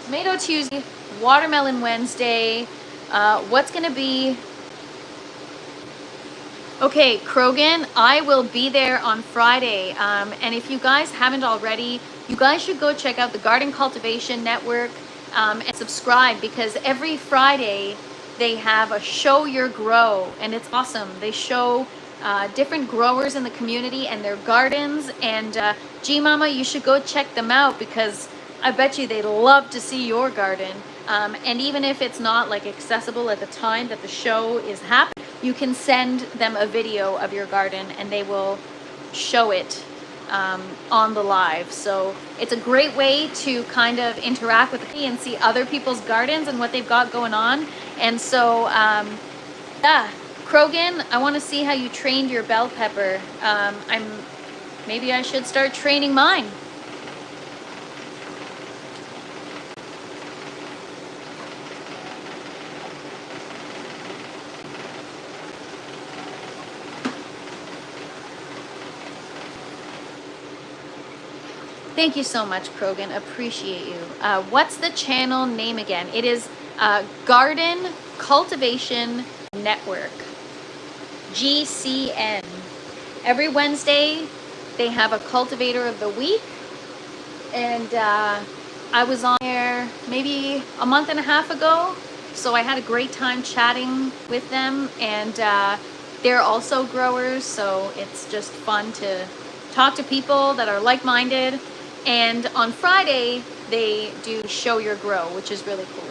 Tomato Tuesday, Watermelon Wednesday. What's gonna be? Okay, Krogan, I will be there on Friday. And if you guys haven't already, you guys should go check out the Garden Cultivation Network and subscribe, because every Friday they have a Show Your Grow, and it's awesome. They show different growers in the community and their gardens. And G Mama, you should go check them out, because I bet you they'd love to see your garden. And even if it's not like accessible at the time that the show is happening, you can send them a video of your garden and they will show it on the live. So it's a great way to kind of interact with me and see other people's gardens and what they've got going on. And so, yeah, Krogan, I want to see how you trained your bell pepper. Maybe I should start training mine. Thank you so much, Krogan. Appreciate you. What's the channel name again? It is Garden Cultivation Network, GCN. Every Wednesday, they have a cultivator of the week. And I was on there maybe a month and a half ago. So I had a great time chatting with them. And they're also growers. So it's just fun to talk to people that are like-minded. And on Friday, they do Show Your Grow, which is really cool.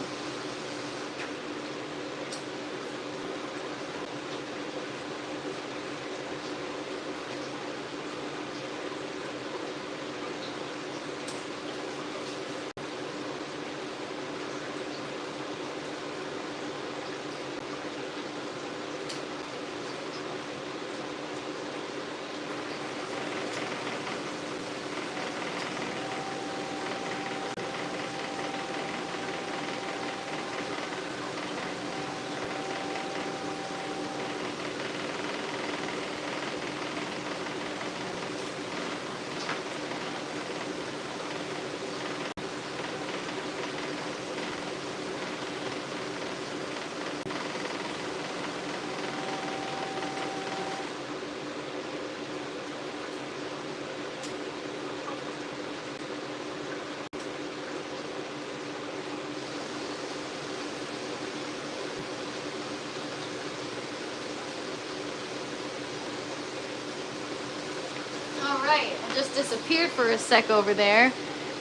Just disappeared for a sec over there.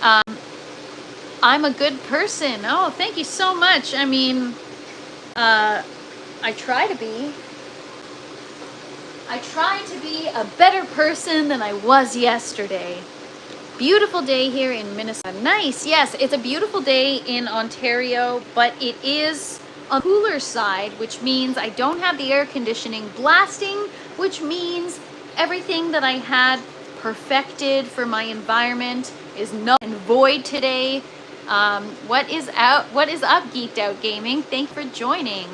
I'm a good person. Oh, thank you so much. I mean, I try to be. I try to be a better person than I was yesterday. Beautiful day here in Minnesota. Nice. Yes, it's a beautiful day in Ontario, but it is on the cooler side, which means I don't have the air conditioning blasting, which means everything that I had perfected for my environment is null and void today. What is up, Geeked Out Gaming? Thank you for joining.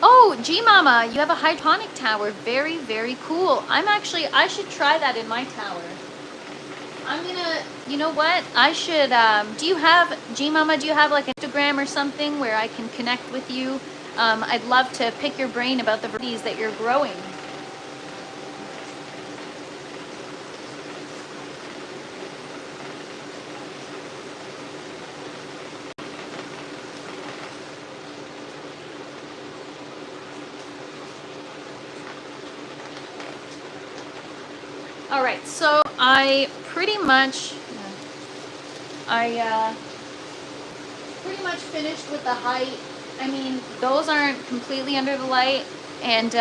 Oh, G-Mama, you have a hydroponic tower. Very, very cool. I should try that in my tower. You know what? I should, G-Mama, do you have like Instagram or something where I can connect with you? I'd love to pick your brain about the varieties that you're growing. All right, so I pretty much finished with the height. I mean, those aren't completely under the light, and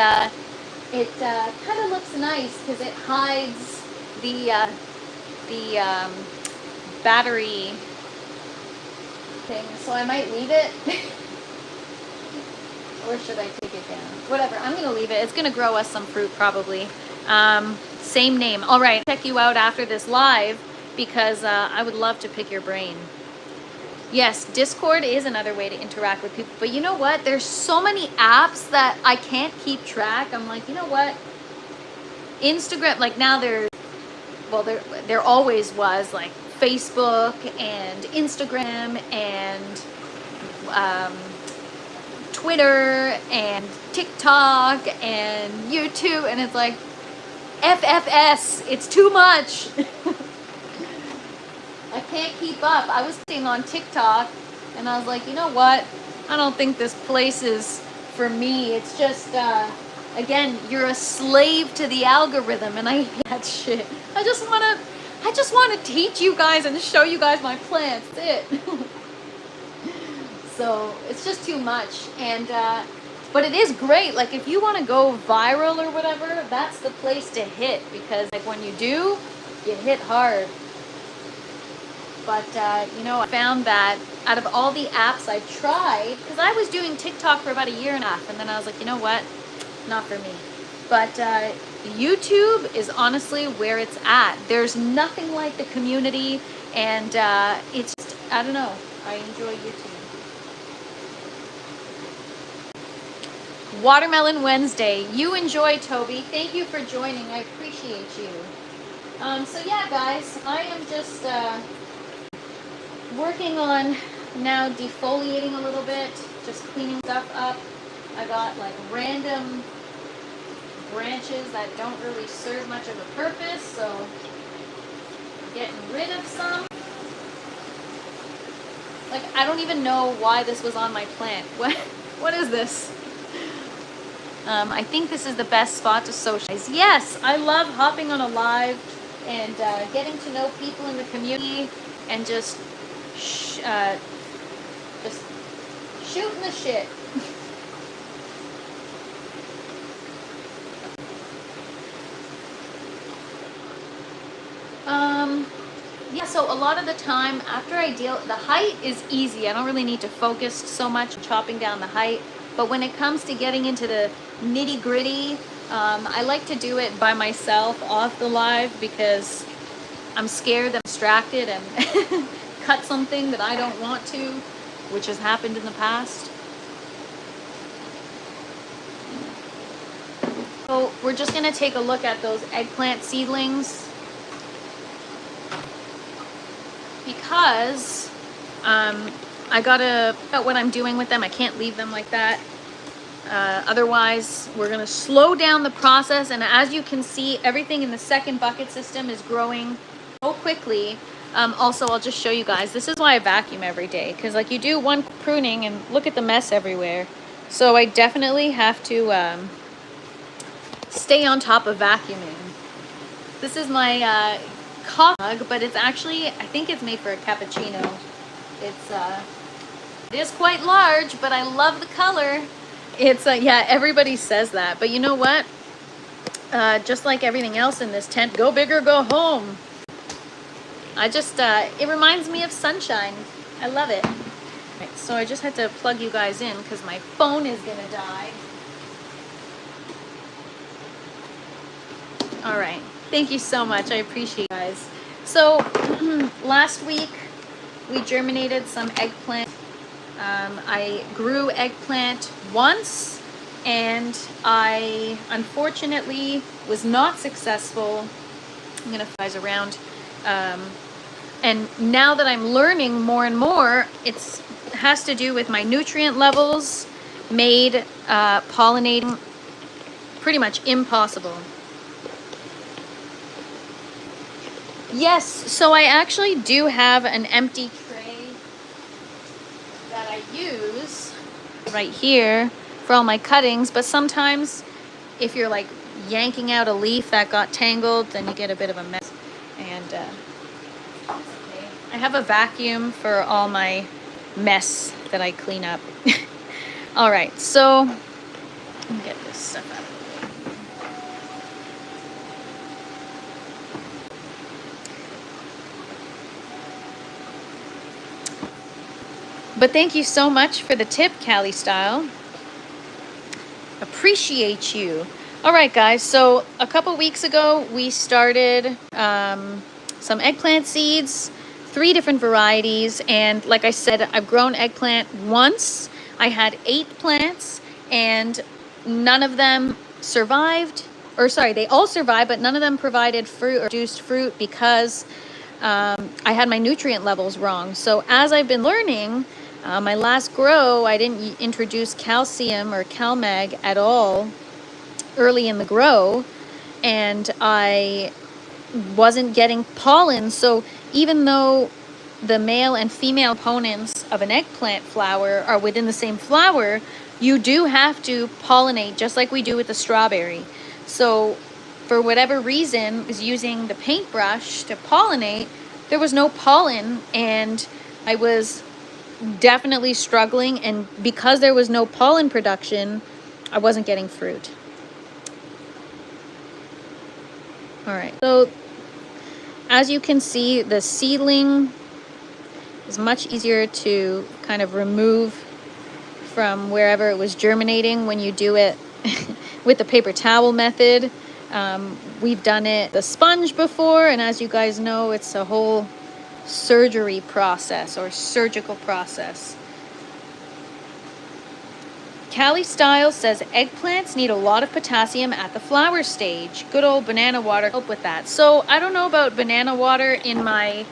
it kind of looks nice because it hides the battery thing. So I might leave it, or should I take it down? Whatever, I'm gonna leave it. It's gonna grow us some fruit probably. Same name. All right, check you out after this live because I would love to pick your brain. Yes, Discord is another way to interact with people, but you know what? There's so many apps that I can't keep track. I'm like, you know what? Instagram, like now there always was like Facebook and Instagram and Twitter and TikTok and YouTube, and it's like, FFS, it's too much. I can't keep up. I was sitting on TikTok and I was like, you know what? I don't think this place is for me. It's just, again, you're a slave to the algorithm, and I hate that shit. I just want to teach you guys and show you guys my plants. That's it. So it's just too much. And But it is great. Like if you want to go viral or whatever, that's the place to hit, because like when you do, you hit hard. But you know, I found that out of all the apps I tried, because I was doing TikTok for about a year and a half, and then I was like, you know what, not for me. But YouTube is honestly where it's at. There's nothing like the community, and it's just, I don't know, I enjoy YouTube. Watermelon Wednesday. You enjoy, Toby. Thank you for joining. I appreciate you. So yeah, guys, I am just working on now defoliating a little bit, just cleaning stuff up. I got like random branches that don't really serve much of a purpose, so getting rid of some. Like, I don't even know why this was on my plant. What is this? I think this is the best spot to socialize. Yes, I love hopping on a live and getting to know people in the community and just shooting the shit. Yeah, so a lot of the time after I deal, the height is easy. I don't really need to focus so much chopping down the height. But when it comes to getting into the nitty gritty, I like to do it by myself off the live, because I'm scared that I'm distracted and cut something that I don't want to, which has happened in the past. So we're just going to take a look at those eggplant seedlings, because I gotta figure out what I'm doing with them. I can't leave them like that. Otherwise, we're gonna slow down the process. And as you can see, everything in the second bucket system is growing so quickly. Also, I'll just show you guys. This is why I vacuum every day, because like you do one pruning and look at the mess everywhere. So I definitely have to stay on top of vacuuming. This is my coffee mug, but it's actually, I think it's made for a cappuccino. It is quite large, but I love the color. It's yeah, everybody says that, but you know what? Just like everything else in this tent, go big or go home. I just it reminds me of sunshine. I love it. Right, so I just had to plug you guys in because my phone is gonna die. All right, thank you so much. I appreciate you guys. So last week we germinated some eggplant. I grew eggplant once, and I unfortunately was not successful. I'm gonna flies around. And now that I'm learning more and more, it has to do with my nutrient levels made pollinating pretty much impossible. Yes, so I actually do have an empty tray that I use right here for all my cuttings, but sometimes if you're like yanking out a leaf that got tangled, then you get a bit of a mess. And I have a vacuum for all my mess that I clean up. All right, so let me get this stuff out of the way. But thank you so much for the tip, Cali Style. Appreciate you. All right, guys. So a couple weeks ago, we started some eggplant seeds, 3 different varieties. And like I said, I've grown eggplant once. I had 8 plants, and none of them survived. Or sorry, they all survived, but none of them provided fruit or produced fruit because I had my nutrient levels wrong. So as I've been learning, my last grow, I didn't introduce calcium or CalMag at all early in the grow, and I wasn't getting pollen. So even though the male and female components of an eggplant flower are within the same flower, you do have to pollinate just like we do with the strawberry. So for whatever reason, I was using the paintbrush to pollinate, there was no pollen, and I was definitely struggling. And because there was no pollen production, I wasn't getting fruit. All right, so as you can see, the seedling is much easier to kind of remove from wherever it was germinating when you do it with the paper towel method. We've done it the sponge before, and as you guys know, it's a whole surgery process or surgical process. Callie Styles says eggplants need a lot of potassium at the flower stage. Good old banana water help with that. So I don't know about banana water in my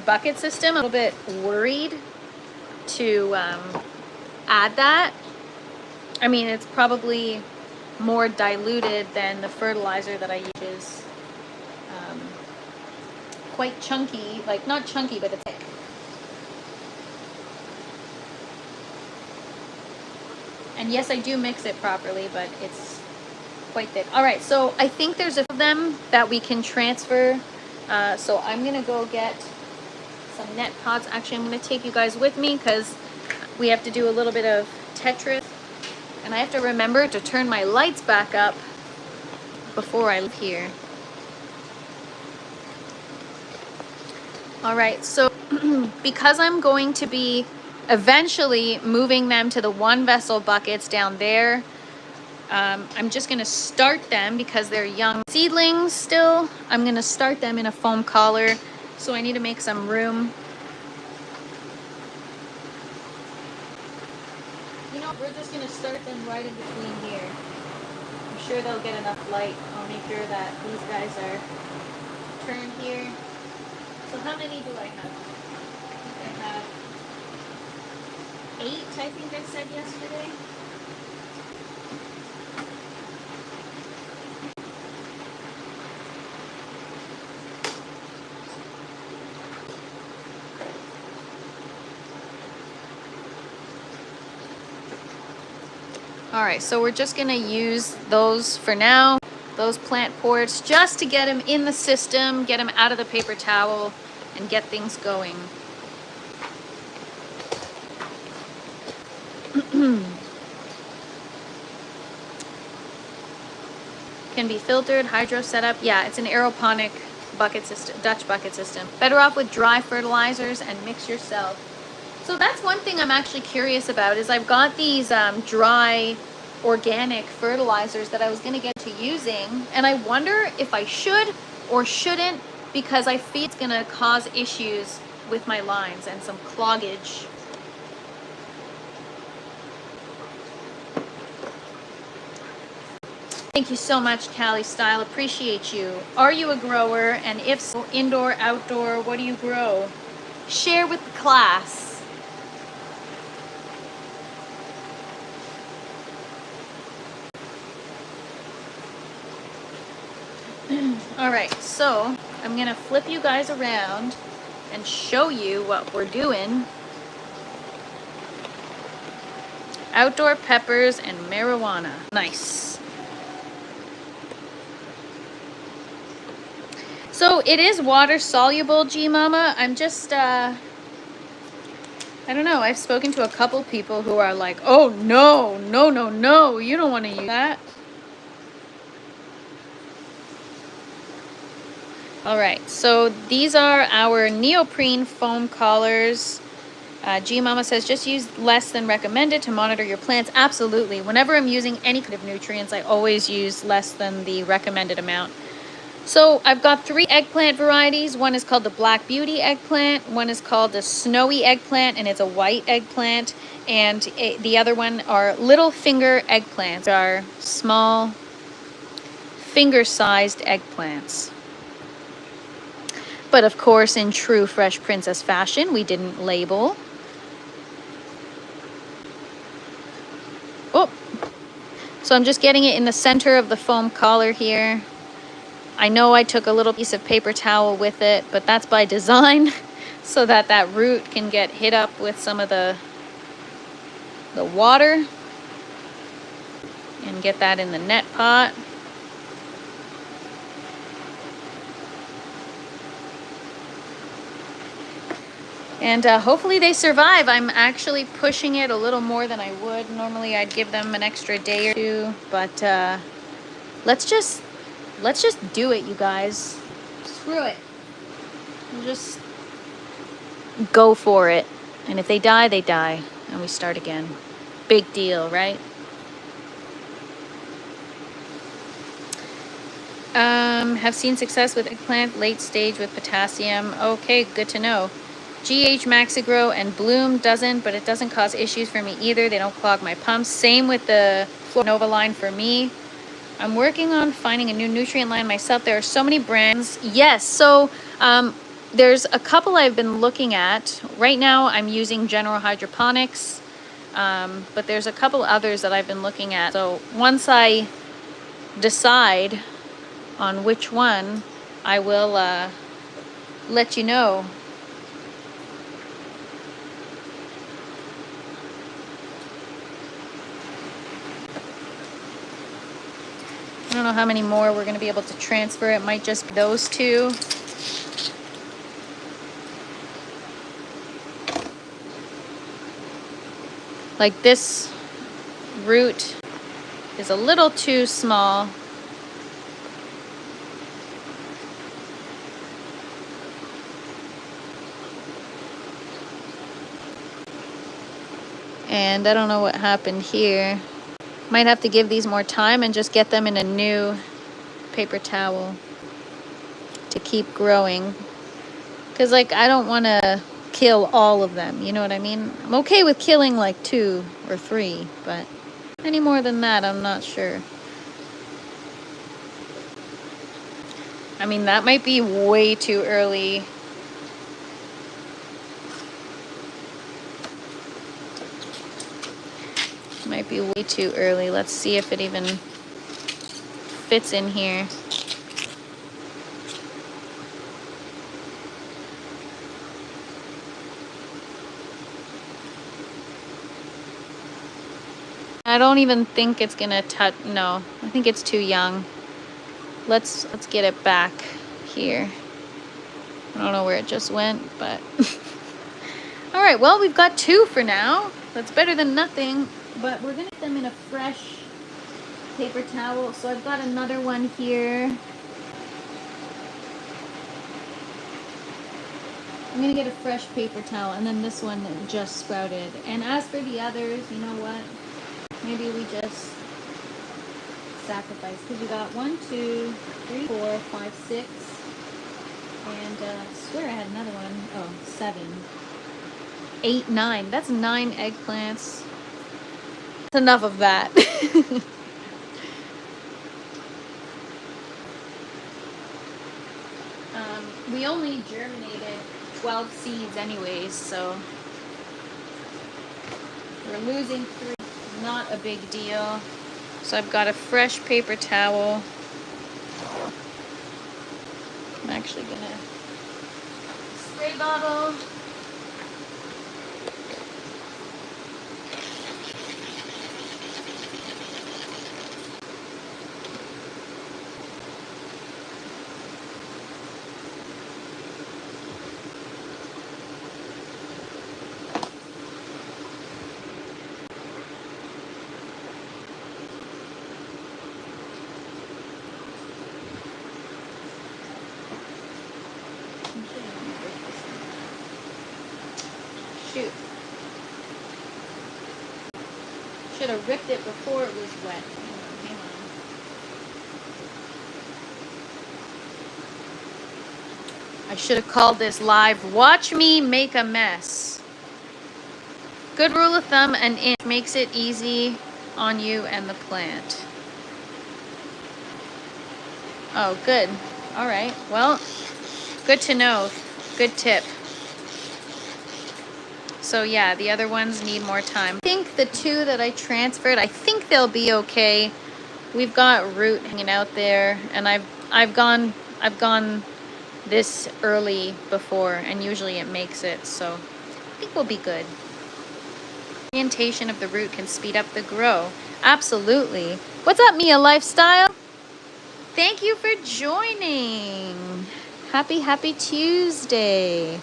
bucket system. I'm a little bit worried to add that. I mean, it's probably more diluted than the fertilizer that I use, which is quite chunky, like not chunky, but it's thick. And yes, I do mix it properly, but it's quite thick. All right, so I think there's a few of them that we can transfer. So I'm gonna go get some net pots. Actually, I'm gonna take you guys with me because we have to do a little bit of Tetris. And I have to remember to turn my lights back up before I leave here. All right, so because I'm going to be eventually moving them to the 1 vessel buckets down there, I'm just gonna start them because they're young seedlings still. I'm gonna start them in a foam collar, so I need to make some room. You know, we're just gonna start them right in between here. I'm sure they'll get enough light. I'll make sure that these guys are turned here. So how many do I have? I think I have 8, I think I said yesterday. All right, so we're just gonna use those for now, those plant ports, just to get them in the system, get them out of the paper towel, and get things going. Can be filtered, hydro setup. Yeah, it's an aeroponic bucket system, Dutch bucket system. Better off with dry fertilizers and mix yourself. So that's one thing I'm actually curious about is I've got these dry organic fertilizers that I was going to get to using, and I wonder if I should or shouldn't because I feel it's going to cause issues with my lines and some cloggage. Thank you so much, Callie Style. Appreciate you. Are you a grower? And if so, indoor, outdoor, what do you grow? Share with the class. All right, so I'm gonna flip you guys around and show you what we're doing. Outdoor peppers and marijuana. Nice. So it is water soluble, G Mama. I'm just, I don't know. I've spoken to a couple people who are like, oh no, no, no, no, you don't want to use that. All right, so these are our neoprene foam collars. G Mama says just use less than recommended to monitor your plants. Absolutely. Whenever I'm using any kind of nutrients, I always use less than the recommended amount. So I've got 3 eggplant varieties. One is called the Black Beauty eggplant. One is called the Snowy eggplant, and it's a white eggplant. And the other one are little finger eggplants. They are small, finger-sized eggplants. But of course, in true Fresh Princess fashion, we didn't label. Oh, so I'm just getting it in the center of the foam collar here. I know I took a little piece of paper towel with it, but that's by design so that that root can get hit up with some of the water and get that in the net pot. And hopefully they survive. I'm actually pushing it a little more than I would. Normally I'd give them an extra day or two, but let's just do it, you guys. Screw it. We'll just go for it. And if they die, they die. And we start again. Big deal, right? Have seen success with eggplant, late stage with potassium. Okay, good to know. GH Maxigro and Bloom doesn't, but it doesn't cause issues for me either. They don't clog my pumps. Same with the Nova line for me. I'm working on finding a new nutrient line myself. There are so many brands. Yes, so there's a couple I've been looking at. Right now I'm using General Hydroponics, but there's a couple others that I've been looking at. So once I decide on which one, I will let you know. I don't know how many more we're going to be able to transfer. It might just be those two. Like this root is a little too small. And I don't know what happened here. Might have to give these more time and just get them in a new paper towel to keep growing. Because like I don't want to kill all of them, you know what I mean? I'm okay with killing like 2 or 3, but any more than that, I'm not sure. I mean, that might be way too early. Might be way too early. Let's see if it even fits in here. I don't even think it's gonna touch. No, I think it's too young. Let's get it back here. I don't know where it just went, but all right. Well, we've got 2 for now. That's better than nothing. But we're gonna get them in a fresh paper towel. So I've got another one here. I'm gonna get a fresh paper towel, and then this one just sprouted. And as for the others, you know what? Maybe we just sacrifice, because we got 1, 2, 3, 4, 5, 6, and I swear I had another one. Oh, 7, 8, 9. That's 9 eggplants. That's enough of that. We only germinated 12 seeds anyways, so we're losing 3. Not a big deal. So I've got a fresh paper towel. I'm actually gonna spray bottle. Shoot. Should have ripped it before it was wet. Hang on. I should have called this live. Watch me make a mess. Good rule of thumb, an inch makes it easy on you and the plant. Oh, good. All right. Well, good to know. Good tip. So yeah, the other ones need more time. I think the 2 that I transferred, I think they'll be okay. We've got root hanging out there, and I've gone this early before, and usually it makes it, so I think we'll be good. Orientation of the root can speed up the grow. Absolutely. What's up, Mia Lifestyle? Thank you for joining. Happy Tuesday.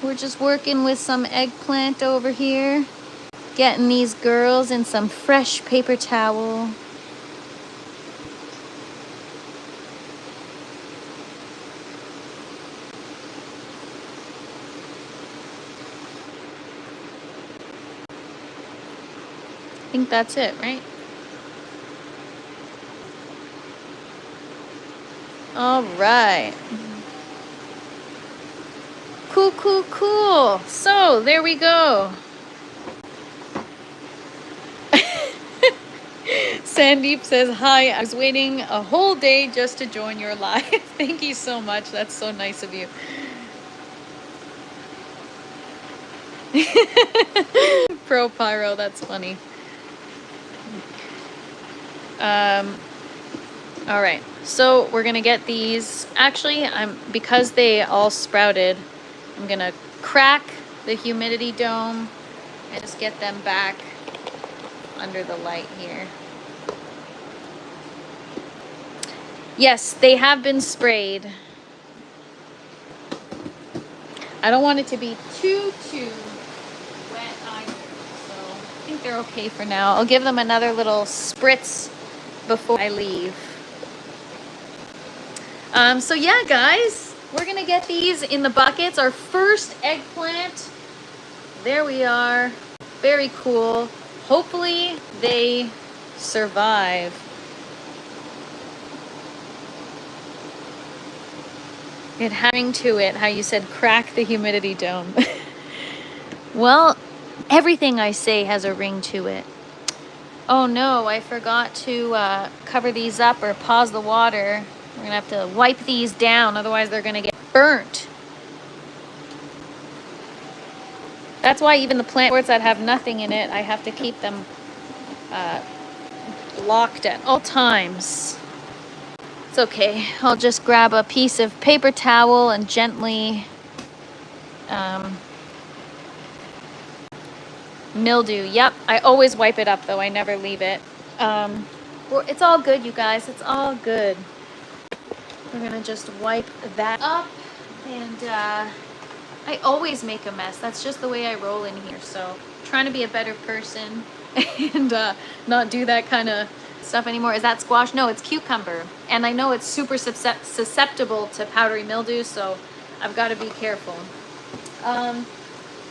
We're just working with some eggplant over here. Getting these girls in some fresh paper towel. I think that's it, right? All right. Cool, cool, cool. So there we go. Sandeep says, hi, I was waiting a whole day just to join your live. Thank you so much. That's so nice of you. Pro Pyro, that's funny. All right, so we're gonna get these. Actually, because they all sprouted, I'm gonna crack the humidity dome and just get them back under the light here. Yes, they have been sprayed. I don't want it to be too wet either, so I think they're okay for now. I'll give them another little spritz before I leave. So yeah, guys, we're gonna get these in the buckets. Our first eggplant. There we are. Very cool. Hopefully they survive. It having to it, how you said crack the humidity dome. Well, everything I say has a ring to it. Oh no, I forgot to cover these up or pause the water. We're gonna have to wipe these down, otherwise they're gonna get burnt. That's why even the plant pots that have nothing in it, I have to keep them locked at all times. It's okay. I'll just grab a piece of paper towel and gently mildew. Yep, I always wipe it up though. I never leave it. It's all good, you guys. It's all good. We're gonna just wipe that up, and I always make a mess. That's just the way I roll in here. So trying to be a better person and not do that kind of stuff anymore. Is that squash? No, it's cucumber, and I know it's super susceptible to powdery mildew, so I've got to be careful.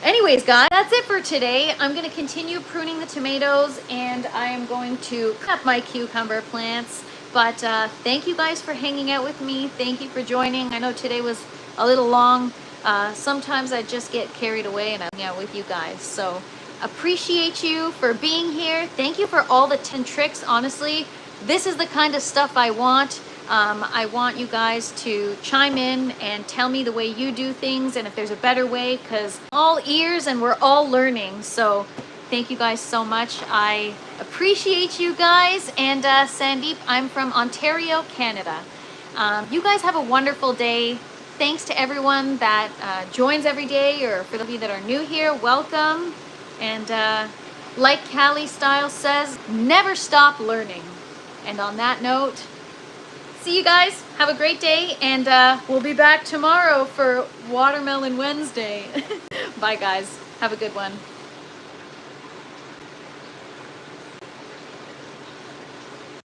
Anyways, guys, that's it for today. I'm going to continue pruning the tomatoes, and I'm going to cut up my cucumber plants. But thank you guys for hanging out with me. Thank you for joining. I know today was a little long. Sometimes I just get carried away and I'm out with you guys. So appreciate you for being here. Thank you for all the 10 tricks. Honestly, this is the kind of stuff I want. I want you guys to chime in and tell me the way you do things and if there's a better way, because all ears and we're all learning. So thank you guys so much. I appreciate you guys. And Sandeep, I'm from Ontario, Canada. You guys have a wonderful day. Thanks to everyone that joins every day, or for those of you that are new here, welcome. And like Callie Style says, never stop learning. And on that note, see you guys. Have a great day, and we'll be back tomorrow for Watermelon Wednesday. Bye, guys. Have a good one.